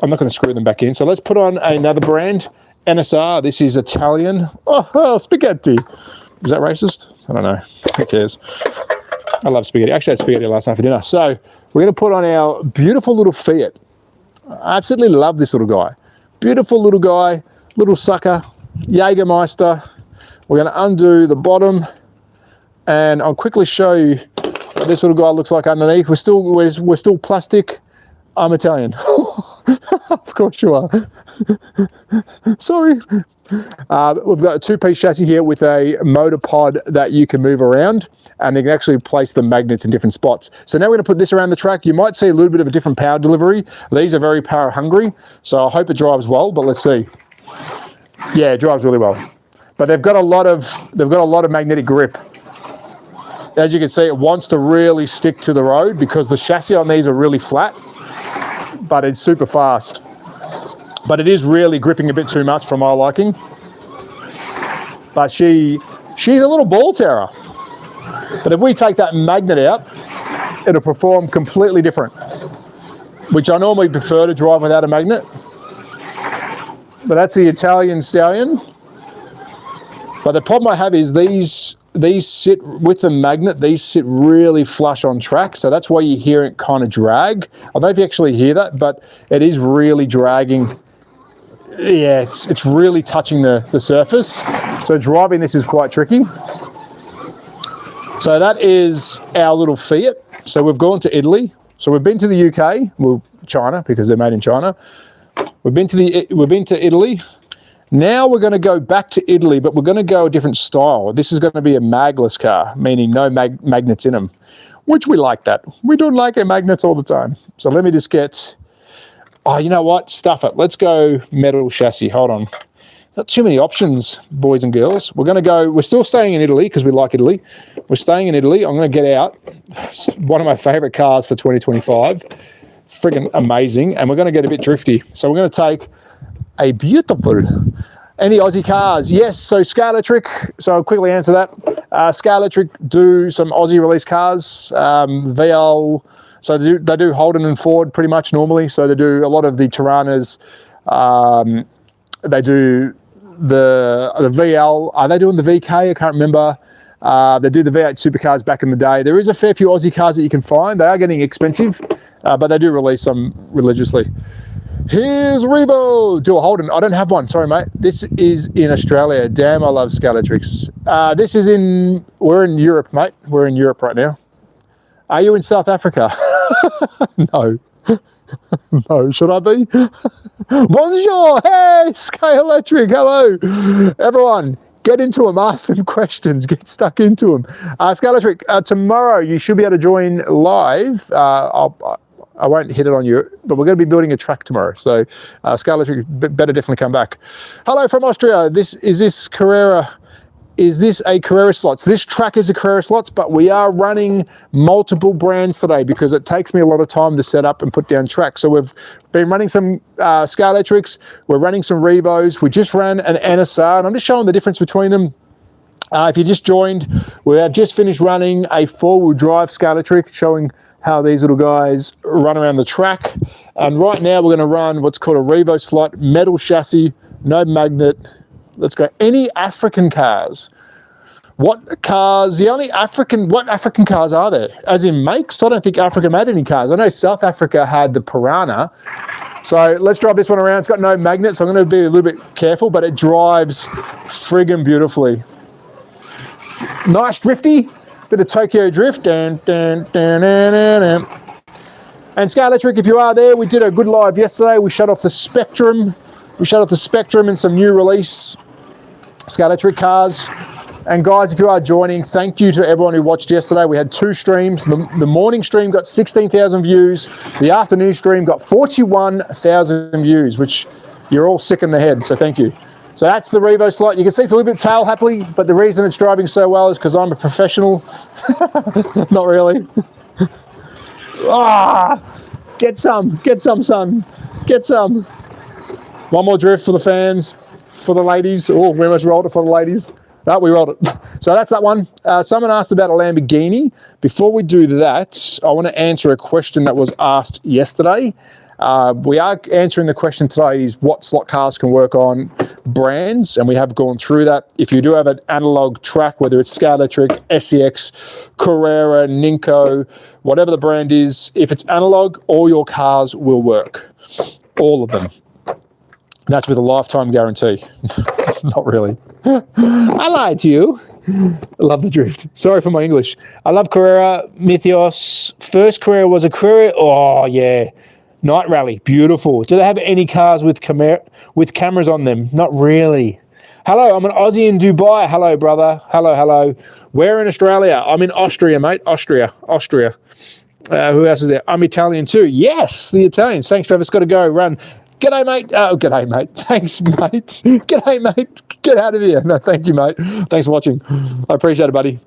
I'm not going to screw them back in. So let's put on another brand, NSR. This is Italian. Oh, spaghetti. Is that racist? I don't know. Who cares? I love spaghetti. Actually, I had spaghetti last night for dinner. So we're going to put on our beautiful little Fiat. I absolutely love this little guy. Beautiful little guy, little sucker, Jägermeister. We're going to undo the bottom, and I'll quickly show you what this little guy looks like underneath. We're still plastic. I'm Italian. Of course you are. Sorry. We've got a two-piece chassis here with a motor pod that you can move around, and you can actually place the magnets in different spots. So now we're going to put this around the track. You might see a little bit of a different power delivery. These are very power hungry, so I hope it drives well, but let's see. Yeah, it drives really well. But they've got a lot of magnetic grip. As you can see, it wants to really stick to the road because the chassis on these are really flat, but it's super fast. But it is really gripping a bit too much for my liking. But she's a little ball terror. But if we take that magnet out, it'll perform completely different, which I normally prefer to drive without a magnet. But that's the Italian Stallion. But the problem I have is these sit with the magnet, these sit really flush on track. So that's why you hear it kind of drag. I don't know if you actually hear that, but it is really dragging. Yeah, it's really touching the surface. So driving this is quite tricky. So that is our little Fiat. So we've gone to Italy. So we've been to the UK, well, China, because they're made in China. We've been to Italy. Now we're going to go back to Italy, but we're going to go a different style. This is going to be a magless car, meaning no magnets in them, which we like that. We don't like magnets all the time. So let me just get, oh, you know what? Stuff it. Let's go metal chassis. Hold on. Not too many options, boys and girls. We're still staying in Italy because we like Italy. We're staying in Italy. I'm going to get out one of my favorite cars for 2025. Friggin' amazing. And we're going to get a bit drifty. So we're going to take a beautiful, any Aussie cars? Yes, so Skyline. So I'll quickly answer that. Skyline do some Aussie release cars, VL. So they do Holden and Ford pretty much normally. So they do a lot of the Tiranas. They do the VL. Are they doing the VK? I can't remember. They do the V8 supercars back in the day. There is a fair few Aussie cars that you can find. They are getting expensive, but they do release some religiously. Here's Revo. Do a Holden. I don't have one. Sorry, mate. This is in Australia. Damn, I love Scalatrix. We're in Europe, mate. We're in Europe right now. Are you in South Africa? No. No, should I be? Bonjour. Hey, Skyline. Hello. Everyone, get into them. Ask them questions. Get stuck into them. Skyline, tomorrow you should be able to join live. I won't hit it on you, but we're going to be building a track tomorrow. So Skyline better definitely come back. Hello from Austria. Is this a Carrera slots? This track is a Carrera slots, but we are running multiple brands today because it takes me a lot of time to set up and put down tracks. So we've been running some Skyline, we're running some Revos. We just ran an NSR, and I'm just showing the difference between them. If you just joined, we have just finished running a four-wheel drive Skyline, showing how these little guys run around the track. And right now we're going to run what's called a Revo slot, metal chassis, no magnet. Let's go. Any African cars? What African cars are there? As in makes? I don't think Africa made any cars. I know South Africa had the Piranha. So let's drive this one around. It's got no magnets, so I'm going to be a little bit careful, but it drives friggin' beautifully. Nice drifty. Bit of Tokyo drift. Dun, dun, dun, dun, dun, dun. And Skyline, if you are there, we did a good live yesterday. We shut off the Spectrum. We shut off the Spectrum and some new release Skyline cars. And guys, if you are joining, thank you to everyone who watched yesterday. We had two streams. The morning stream got 16,000 views. The afternoon stream got 41,000 views, which you're all sick in the head, so thank you. So that's the Revo slot. You can see it's a little bit tail happily, but the reason it's driving so well is because I'm a professional. Not really. Get some, son. Get some. One more drift for the fans, for the ladies. Oh, we almost rolled it for the ladies. No, we rolled it. So that's that one. Someone asked about a Lamborghini. Before we do that, I want to answer a question that was asked yesterday. We are answering the question today is what slot cars can work on brands, and we have gone through that. If you do have an analog track, whether it's Skyline, SEX, Carrera, Ninko, whatever the brand is, if it's analog, all your cars will work. All of them. And that's with a lifetime guarantee. Not really. I lied to you. I love the drift. Sorry for my English. I love Carrera, Mythos. First Carrera was a Carrera. Oh, yeah. Night Rally. Beautiful. Do they have any cars with cameras on them? Not really. Hello, I'm an Aussie in Dubai. Hello, brother. Hello, hello. Where in Australia? I'm in Austria, mate. Austria. Who else is there? I'm Italian too. Yes, the Italians. Thanks, Travis. Got to go. Run. G'day, mate. Oh, g'day, mate. Thanks, mate. G'day, mate. Get out of here. No, thank you, mate. Thanks for watching. I appreciate it, buddy.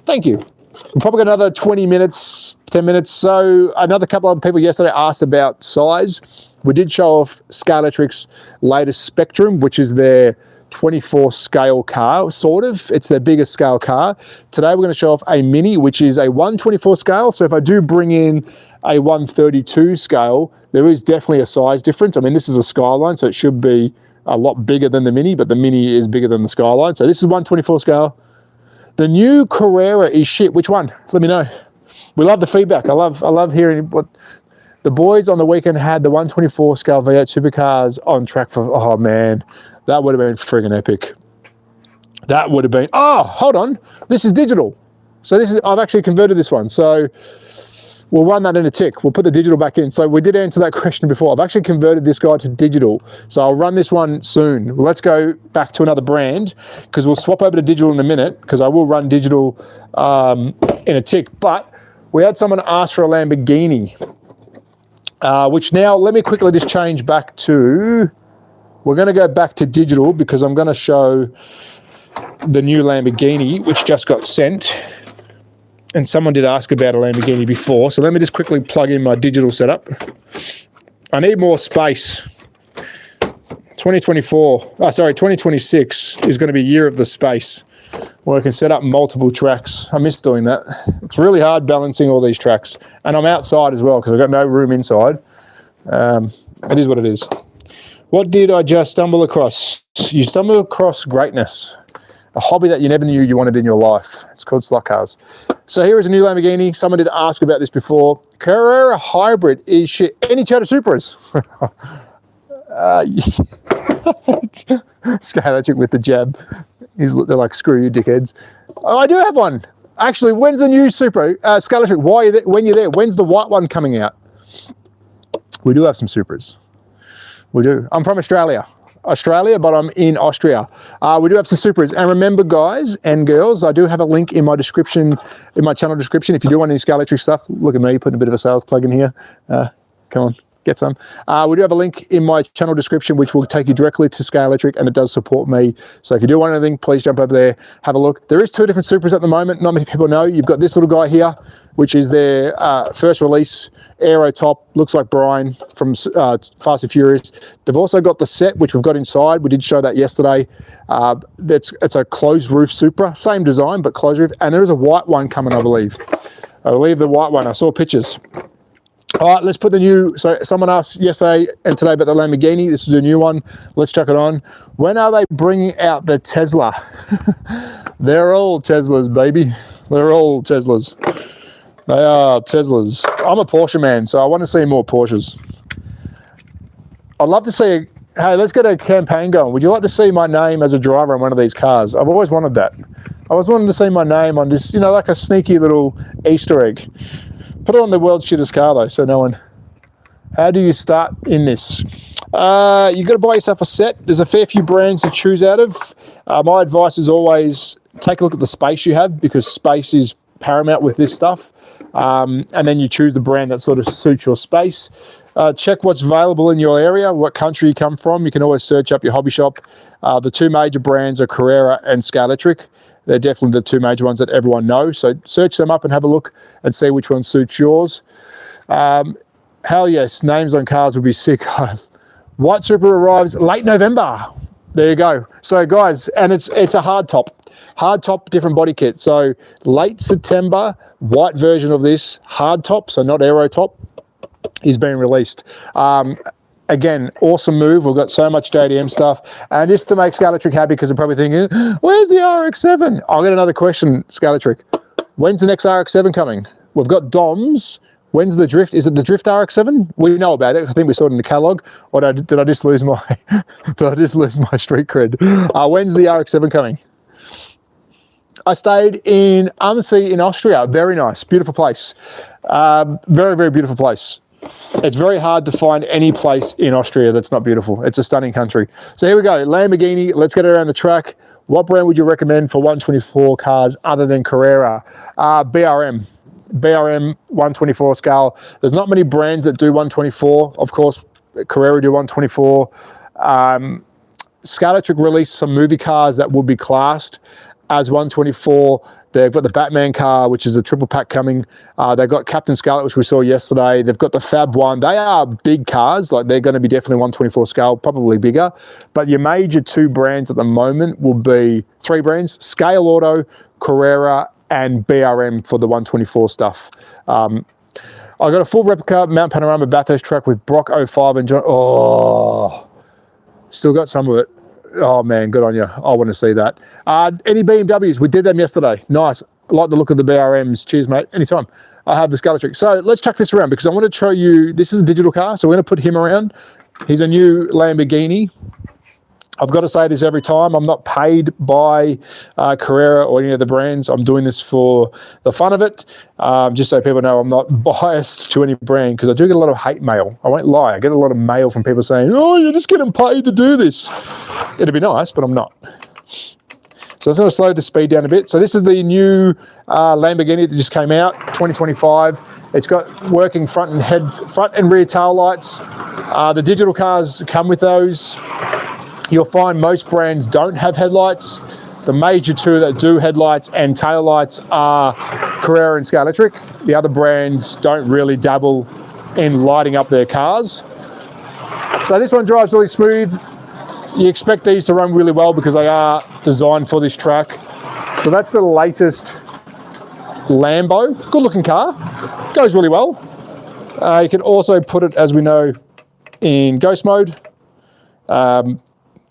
Thank you. We've probably got another 20 minutes, 10 minutes. So another couple of people yesterday asked about size. We did show off Skylectric's latest Spectrum, which is their 24 scale car, sort of. It's their biggest scale car. Today we're going to show off a Mini, which is a 124 scale. So if I do bring in a 132 scale, there is definitely a size difference. I mean, this is a Skyline, so it should be a lot bigger than the Mini, but the Mini is bigger than the Skyline. So this is 124 scale. The new Carrera is shit. Which one? Let me know. We love the feedback. I love hearing what the boys on the weekend had. The 124 scale V8 supercars on track for. Oh man, that would have been friggin' epic. That would have been. Oh, hold on. This is digital. So this is. I've actually converted this one. So we'll run that in a tick. We'll put the digital back in. So we did answer that question before. I've actually converted this guy to digital. So I'll run this one soon. Let's go back to another brand because we'll swap over to digital in a minute because I will run digital in a tick. But we had someone ask for a Lamborghini, which now let me quickly just change back to, we're going to go back to digital because I'm going to show the new Lamborghini, which just got sent. And someone did ask about a Lamborghini before, so let me just quickly plug in my digital setup. I need more space. 2026 is going to be year of the space, where I can set up multiple tracks. I miss doing that. It's really hard balancing all these tracks. And I'm outside as well, because I've got no room inside. It is what it is. What did I just stumble across? You stumble across greatness. A hobby that you never knew you wanted in your life. It's called SLOTCARS. So here is a new Lamborghini. Someone did ask about this before. Carrera Hybrid is shit. Any Chatter Supras? Skylectric with the jab. They're like, screw you, dickheads. Oh, I do have one. Actually, when's the new Supra? Skylectric, when you're there, when's the white one coming out? We do have some Supras. We do. I'm from Australia, but I'm in Austria. We do have some Supras. And remember, guys and girls, I do have a link in my description, in my channel description. If you do want any Skylectric stuff, look at me putting a bit of a sales plug in here. Come on, get some. We do have a link in my channel description, which will take you directly to Skylectric, and it does support me. So if you do want anything, please jump over there, have a look. There is two different Supras at the moment. Not many people know. You've got this little guy here, which is their first release. Aero top, looks like Brian from Fast and Furious. They've also got the set, which we've got inside. We did show that yesterday. It's a closed roof Supra, same design, but closed roof. And there is a white one coming, I believe. The white one, I saw pictures. All right, let's put the new, so someone asked yesterday and today about the Lamborghini. This is a new one. Let's chuck it on. When are they bringing out the Tesla? They're all Teslas, baby. They're all Teslas. They are Teslas. I'm a Porsche man, so I want to see more Porsches. I'd love to see, hey, let's get a campaign going. Would you like to see my name as a driver on one of these cars? I've always wanted that. I always wanted to see my name on this, you know, like a sneaky little Easter egg. Put it on the world's shittest car though, so no one. How do you start in this? You got to buy yourself a set. There's a fair few brands to choose out of. My advice is always take a look at the space you have, because space is paramount with this stuff. And then you choose the brand that sort of suits your space. Check what's available in your area, what country you come from. You can always search up your hobby shop. The two major brands are Carrera and Skylectric. They're definitely the two major ones that everyone knows. So search them up and have a look and see which one suits yours. Hell yes, names on cars would be sick. White Supra arrives late November. There you go. So guys, and it's a hard top, different body kit. So late September, white version of this hard top, so not aero top, is being released. Again, awesome move. We've got so much JDM stuff, and just to make Scalatric happy, because they're probably thinking, where's the RX-7? I'll get another question, Scalatric. When's the next RX-7 coming? We've got DOMs. When's the Drift? Is it the Drift RX-7? We know about it. I think we saw it in the catalog. Or did I just lose my street cred? When's the RX-7 coming? I stayed in Ammersee in Austria. Very nice, beautiful place. Very, very beautiful place. It's very hard to find any place in Austria that's not beautiful. It's a stunning country. So here we go, Lamborghini. Let's get it around the track. What brand would you recommend for 124 cars other than Carrera? BRM 124 scale. There's not many brands that do 124. Of course, Carrera do 124. Scalatric released some movie cars that will be classed as 124. They've got the Batman car, which is a triple pack coming. They've got Captain Scarlet, which we saw yesterday. They've got the Fab 1. They are big cars. Like, they're going to be definitely 124 scale, probably bigger. But your major two brands at the moment will be three brands: Scale Auto, Carrera, and BRM for the 124 stuff. I got a full replica Mount Panorama Bathurst track with Brock 05 and John. Oh, still got some of it. Oh man, good on you. I want to see that. Any BMWs? We did them yesterday. Nice. I like the look of the BRMs. Cheers, mate. Anytime. I have the Scalatric. So let's chuck this around, because I want to show you, this is a digital car, so we're going to put him around. He's a new Lamborghini. I've got to say this every time. I'm not paid by Carrera or any of the brands. I'm doing this for the fun of it, just so people know I'm not biased to any brand, because I do get a lot of hate mail. I won't lie. I get a lot of mail from people saying, oh, you're just getting paid to do this. It'd be nice, but I'm not. So I'm going to slow the speed down a bit. So this is the new Lamborghini that just came out, 2025. It's got working front and rear tail lights. The digital cars come with those. You'll find most brands don't have headlights. The major two that do headlights and tail lights are Carrera and Scalatric. The other brands don't really dabble in lighting up their cars. So this one drives really smooth. You expect these to run really well because they are designed for this track. So that's the latest Lambo. Good looking car. Goes really well. You can also put it, as we know, in ghost mode.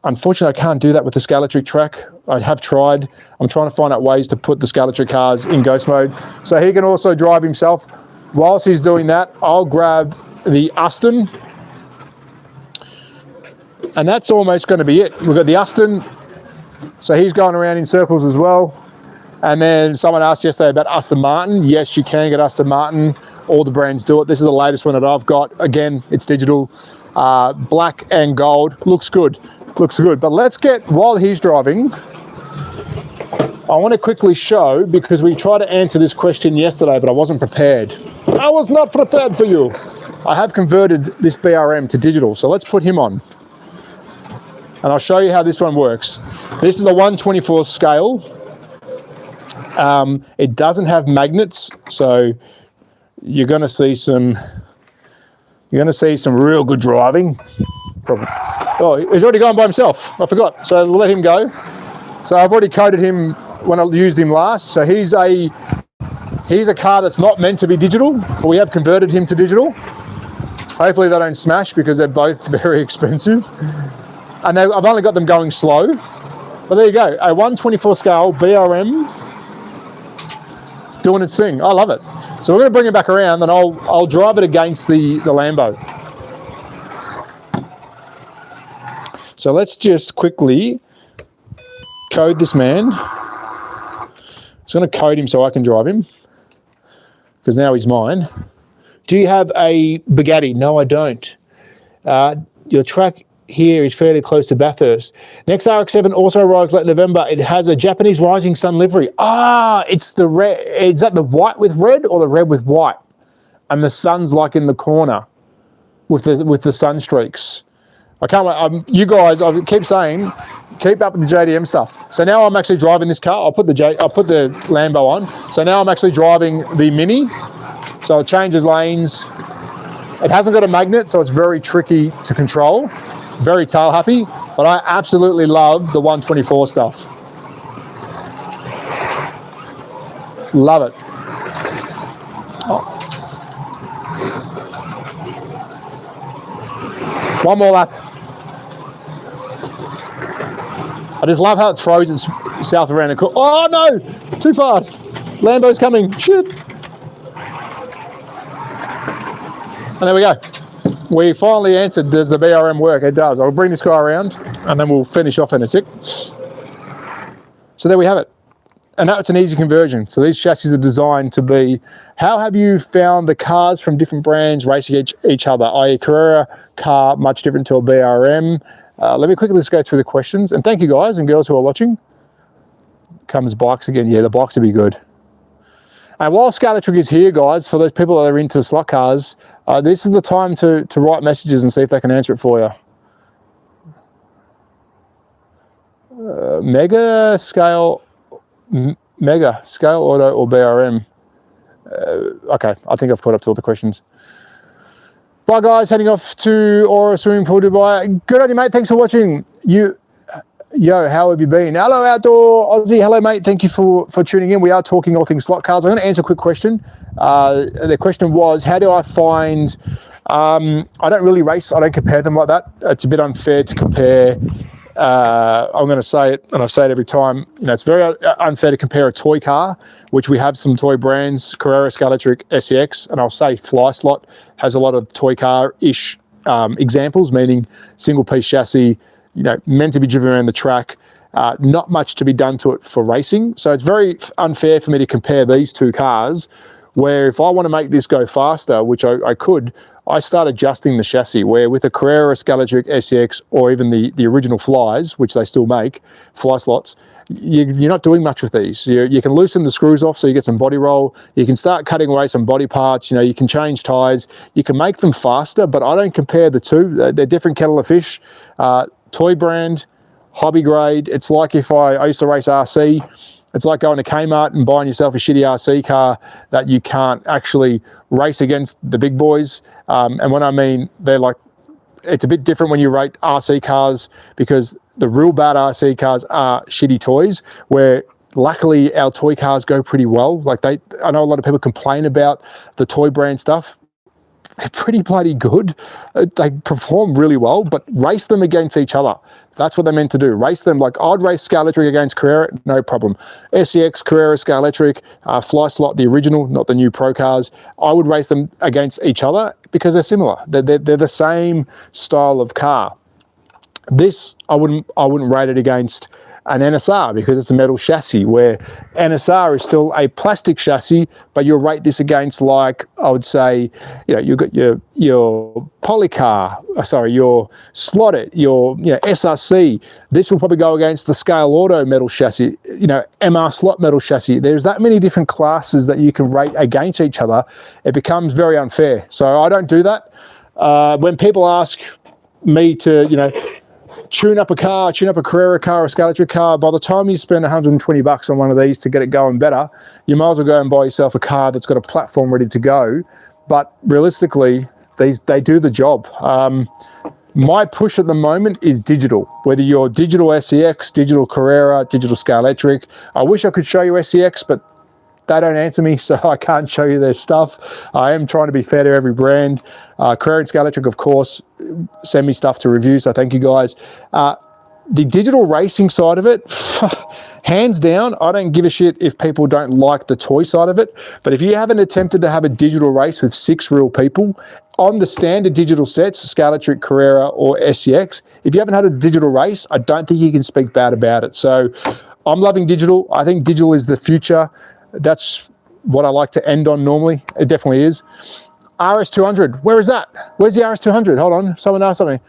Unfortunately, I can't do that with the Scalatric track. I have tried. I'm trying to find out ways to put the Scalatric cars in ghost mode. So he can also drive himself. Whilst he's doing that, I'll grab the Aston. And that's almost going to be it. We've got the Aston. So he's going around in circles as well. And then someone asked yesterday about Aston Martin. Yes, you can get Aston Martin. All the brands do it. This is the latest one that I've got. Again, it's digital. Black and gold. Looks good. Looks good. But let's get, while he's driving, I want to quickly show, because we tried to answer this question yesterday, but I wasn't prepared. I was not prepared for you. I have converted this BRM to digital, so let's put him on. And I'll show you how this one works. This is a 1/24 scale. It doesn't have magnets, so you're going to see some real good driving. Probably. Oh, he's already gone by himself. I forgot. So we'll let him go. So I've already coded him when I used him last. So he's a car that's not meant to be digital, but we have converted him to digital. Hopefully they don't smash, because they're both very expensive. And I've only got them going slow. But there you go. A 1/24 scale BRM doing its thing. I love it. So we're going to bring it back around, and I'll drive it against the Lambo. So let's just quickly code this man. I'm just going to code him so I can drive him, because now he's mine. Do you have a Bugatti? No, I don't. Your track here is fairly close to Bathurst. Next RX-7 also arrives late November. It has a Japanese rising sun livery. It's the red. Is that the white with red or the red with white? And the sun's like in the corner with the sun streaks. I can't wait. You guys, I keep saying, keep up with the JDM stuff. So now I'm actually driving this car. I'll put the Lambo on. So now I'm actually driving the Mini. So it changes lanes. It hasn't got a magnet, so it's very tricky to control. very tail happy, but I absolutely love the 124 stuff. Love it. Oh. One more lap. I just love how it throws itself around the corner. Oh no, too fast. Lambo's coming, shit. And there we go. We finally answered, does the BRM work? It does. I'll bring this guy around and then we'll finish off in a tick. So there we have it. And that's an easy conversion. So these chassis are designed to be, how have you found the cars from different brands racing each other? i.e. Carrera car, much different to a BRM. Let me quickly just go through the questions. And thank you guys and girls who are watching. Comes bikes again. Yeah, the bikes will be good. And while Skyline is here, guys, for those people that are into slot cars, this is the time to write messages and see if they can answer it for you. Mega scale auto or BRM? Okay, I think I've caught up to all the questions. Bye guys, heading off to Aura Swimming Pool Dubai. Good on you, mate. Thanks for watching. Yo, how have you been? Hello, Outdoor Aussie. Hello, mate. Thank you for tuning in. We are talking all things slot cars. I'm going to answer a quick question. The question was, how do I find... I don't really race. I don't compare them like that. It's a bit unfair to compare... I'm going to say it, and I say it every time, you know, it's very unfair to compare a toy car, which we have some toy brands, Carrera, Skyline, SEX, and I'll say Fly Slot has a lot of toy car-ish examples, meaning single-piece chassis, you know, meant to be driven around the track, not much to be done to it for racing. So it's very unfair for me to compare these two cars, where if I want to make this go faster, which I could, I start adjusting the chassis, where with a Carrera, Skyline, SEX, or even the original Flies, which they still make, Fly Slots, you're not doing much with these. You can loosen the screws off so you get some body roll. You can start cutting away some body parts. You know, you can change tires. You can make them faster, but I don't compare the two. They're different kettle of fish. Toy brand, hobby grade. It's like if I used to race RC. It's like going to Kmart and buying yourself a shitty RC car that you can't actually race against the big boys. And when I mean, they're like, it's a bit different when you rate RC cars, because the real bad RC cars are shitty toys, where luckily our toy cars go pretty well. Like I know a lot of people complain about the toy brand stuff. They're pretty bloody good. They perform really well, but race them against each other. That's what they're meant to do. Race them. Like I'd race Skyline against Carrera, no problem. SEX, Carrera, Skyline, Fly Slot, the original, not the new pro cars. I would race them against each other because they're similar. They're the same style of car. This, I wouldn't rate it against an NSR because it's a metal chassis, where NSR is still a plastic chassis, but you'll rate this against, like, I would say, you know, you've got your Polycar, sorry, your Slotted, your, you know, SRC. This will probably go against the Scale Auto metal chassis, you know, MR Slot metal chassis. There's that many different classes that you can rate against each other. It becomes very unfair. So I don't do that. When people ask me to, you know, tune up a Carrera car or Skyline car, by the time you spend 120 bucks on one of these to get it going better, you might as well go and buy yourself a car that's got a platform ready to go. But realistically, they do the job. My push at the moment is digital, whether you're digital SEX, digital Carrera, digital Skyline. I wish I could show you SEX, but they don't answer me, so I can't show you their stuff. I am trying to be fair to every brand. Carrera and Skyline, of course, send me stuff to review, so thank you guys. The digital racing side of it, hands down, I don't give a shit if people don't like the toy side of it. But if you haven't attempted to have a digital race with 6 real people on the standard digital sets, Skyline, Carrera, or SEX, if you haven't had a digital race, I don't think you can speak bad about it. So I'm loving digital. I think digital is the future. That's what I like to end on normally. It definitely is. RS200, where is that? Where's the RS200? Hold on, someone asked something.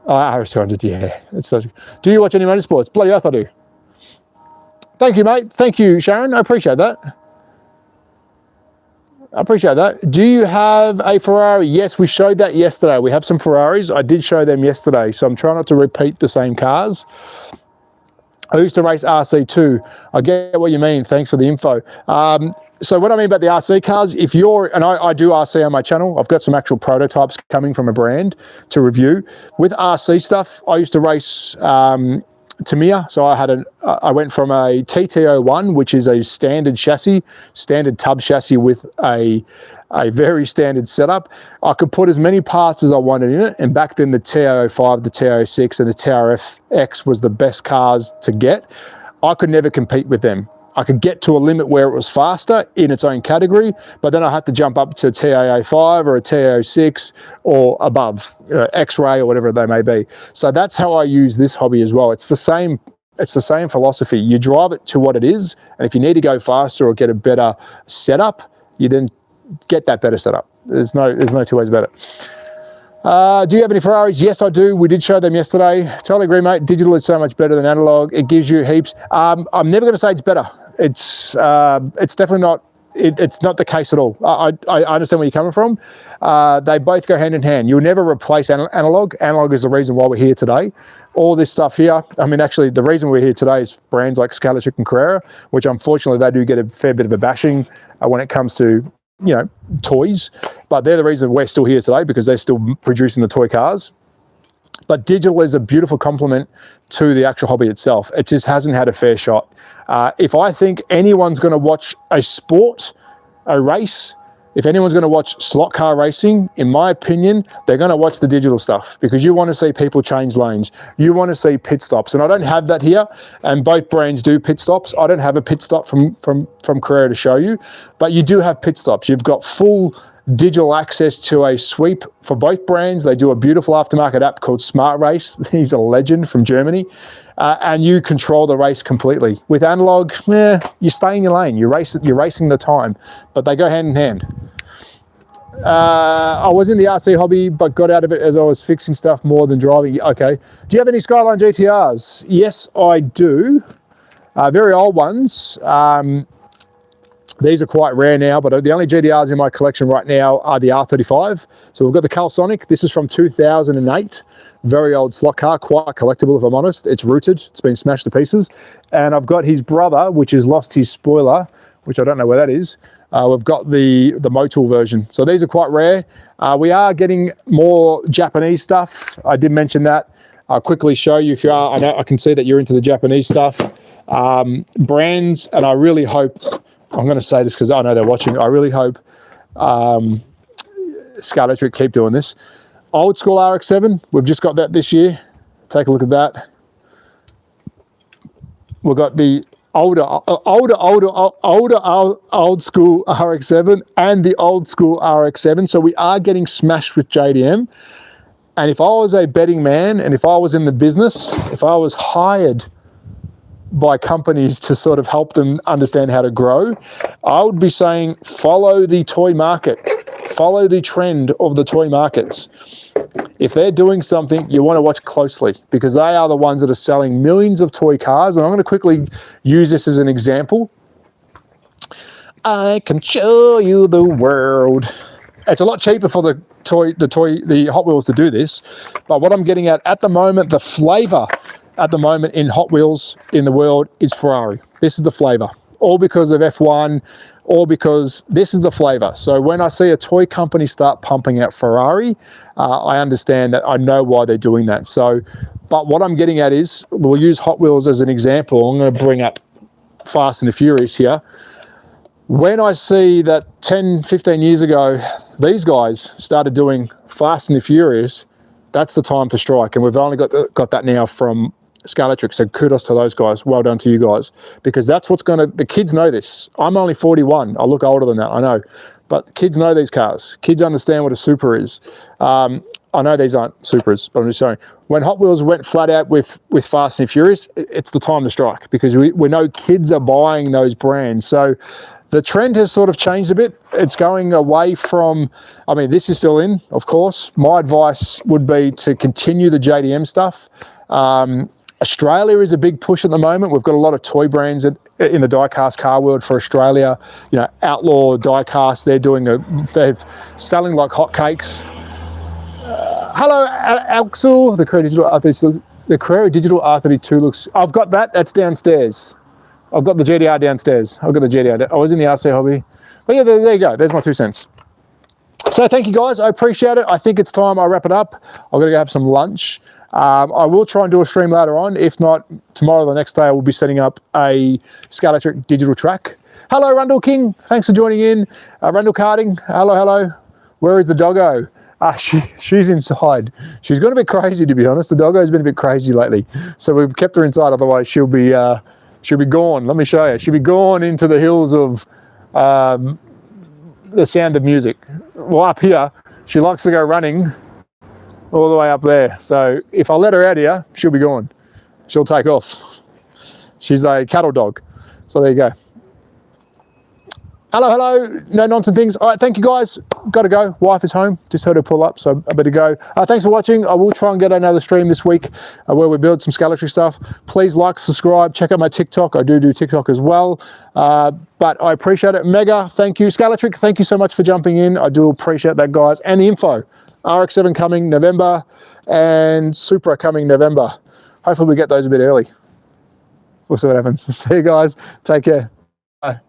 Oh, RS200, yeah. Do you watch any motorsports? Bloody earth I do. Thank you, mate. Thank you, Sharon. I appreciate that. I appreciate that. Do you have a Ferrari? Yes, we showed that yesterday. We have some Ferraris. I did show them yesterday, so I'm trying not to repeat the same cars. I used to race RC2. I get what you mean. Thanks for the info. So what I mean about the RC cars, if you're, and I do RC on my channel, I've got some actual prototypes coming from a brand to review. With RC stuff, I used to race Tamiya. So I went from a TT01, which is a standard chassis, standard tub chassis with a very standard setup. I could put as many parts as I wanted in it. And back then the TR05, the TR06 and the TRFX was the best cars to get. I could never compete with them. I could get to a limit where it was faster in its own category, but then I had to jump up to a TAA5 or a TAA6 or above, X-ray or whatever they may be. So that's how I use this hobby as well. It's the same philosophy. You drive it to what it is, and if you need to go faster or get a better setup, you then get that better setup. There's no two ways about it. Do you have any Ferraris? Yes, I do. We did show them yesterday. Totally agree, mate. Digital is so much better than analog. It gives you heaps. I'm never going to say it's better. It's definitely not. It's not the case at all. I understand where you're coming from. They both go hand in hand. You'll never replace analog. Analog is the reason why we're here today. All this stuff here, I mean, actually, the reason we're here today is brands like Skyline and Carrera, which unfortunately they do get a fair bit of a bashing when it comes to, you know, toys, but they're the reason we're still here today, because they're still producing the toy cars. But digital is a beautiful complement to the actual hobby itself. It just hasn't had a fair shot. If I think anyone's going to watch a sport, a race, if anyone's going to watch slot car racing, in my opinion, they're going to watch the digital stuff, because you want to see people change lanes. You want to see pit stops, and I don't have that here. And both brands do pit stops. I don't have a pit stop from Carrera to show you, but you do have pit stops. You've got full digital access to a sweep for both brands. They do a beautiful aftermarket app called Smart Race. He's a legend from Germany. And you control the race completely. With analog, you stay in your lane. You're racing the time, but they go hand in hand. I was in the RC hobby, but got out of it as I was fixing stuff more than driving. Okay. Do you have any Skyline GTRs? Yes, I do. Very old ones. These are quite rare now, but the only GTRs in my collection right now are the R35. So we've got the Calsonic. This is from 2008. Very old slot car, quite collectible if I'm honest. It's rooted, it's been smashed to pieces. And I've got his brother, which has lost his spoiler, which I don't know where that is. We've got the Motul version. So these are quite rare. We are getting more Japanese stuff. I did mention that. I'll quickly show you if you are. I can see that you're into the Japanese stuff. Brands, and I really hope, I'm going to say this because I know they're watching. I really hope Skyline keep doing this. Old school RX-7. We've just got that this year. Take a look at that. We've got the old school RX-7 and the old school RX-7. So we are getting smashed with JDM. And if I was a betting man, and if I was in the business, if I was hired by companies to sort of help them understand how to grow, I would be saying follow the toy market, follow the trend of the toy markets. If they're doing something, you want to watch closely, because they are the ones that are selling millions of toy cars. And I'm going to quickly use this as an example. I can show you the world. It's a lot cheaper for the Hot Wheels to do this, but what I'm getting at the moment, the flavor at the moment in Hot Wheels in the world is Ferrari. This is the flavor, all because of F1, all because this is the flavor. So when I see a toy company start pumping out Ferrari, I understand that. I know why they're doing that. So, but what I'm getting at is, we'll use Hot Wheels as an example. I'm going to bring up Fast and the Furious here. When I see that 10, 15 years ago, these guys started doing Fast and the Furious, that's the time to strike. And we've only got that now from Skyline. So kudos to those guys. Well done to you guys, because that's what's going to, the kids know this. I'm only 41. I look older than that, I know. But kids know these cars. Kids understand what a Super is. I know these aren't Supras, but I'm just saying, when Hot Wheels went flat out with Fast and Furious, it's the time to strike, because we know kids are buying those brands. So the trend has sort of changed a bit. It's going away from, I mean, this is still in, of course. My advice would be to continue the JDM stuff. Australia is a big push at the moment. We've got a lot of toy brands in the diecast car world for Australia. You know, Outlaw Diecast, they're selling like hotcakes. Hello, Axel. The Carrera Digital R32 looks, I've got that. That's downstairs. I've got the GDR downstairs. I've got the GDR. I was in the RC hobby. But yeah, there you go. There's my 2 cents. So thank you guys. I appreciate it. I think it's time I wrap it up. I've got to go have some lunch. I will try and do a stream later on. If not, tomorrow or the next day, I will be setting up a Skyline digital track. Hello, Rundle King. Thanks for joining in. Rundle Karting. Hello, hello. Where is the doggo? She's inside. She's gone a bit crazy, to be honest. The doggo's been a bit crazy lately. So we've kept her inside. Otherwise, she'll be gone. Let me show you. She'll be gone into the hills of the sound of music. Well, up here, she likes to go running all the way up there. So if I let her out here, she'll be gone. She'll take off. She's a cattle dog. So there you go. Hello, hello. No nonsense things. All right, thank you guys. Got to go. Wife is home. Just heard her pull up, so I better go. Thanks for watching. I will try and get another stream this week where we build some Skyline stuff. Please like, subscribe, check out my TikTok. I do TikTok as well. But I appreciate it. Mega, thank you. Skyline, thank you so much for jumping in. I do appreciate that, guys. And the info. RX-7 coming November and Supra coming November. Hopefully we get those a bit early. We'll see what happens. See you guys. Take care. Bye.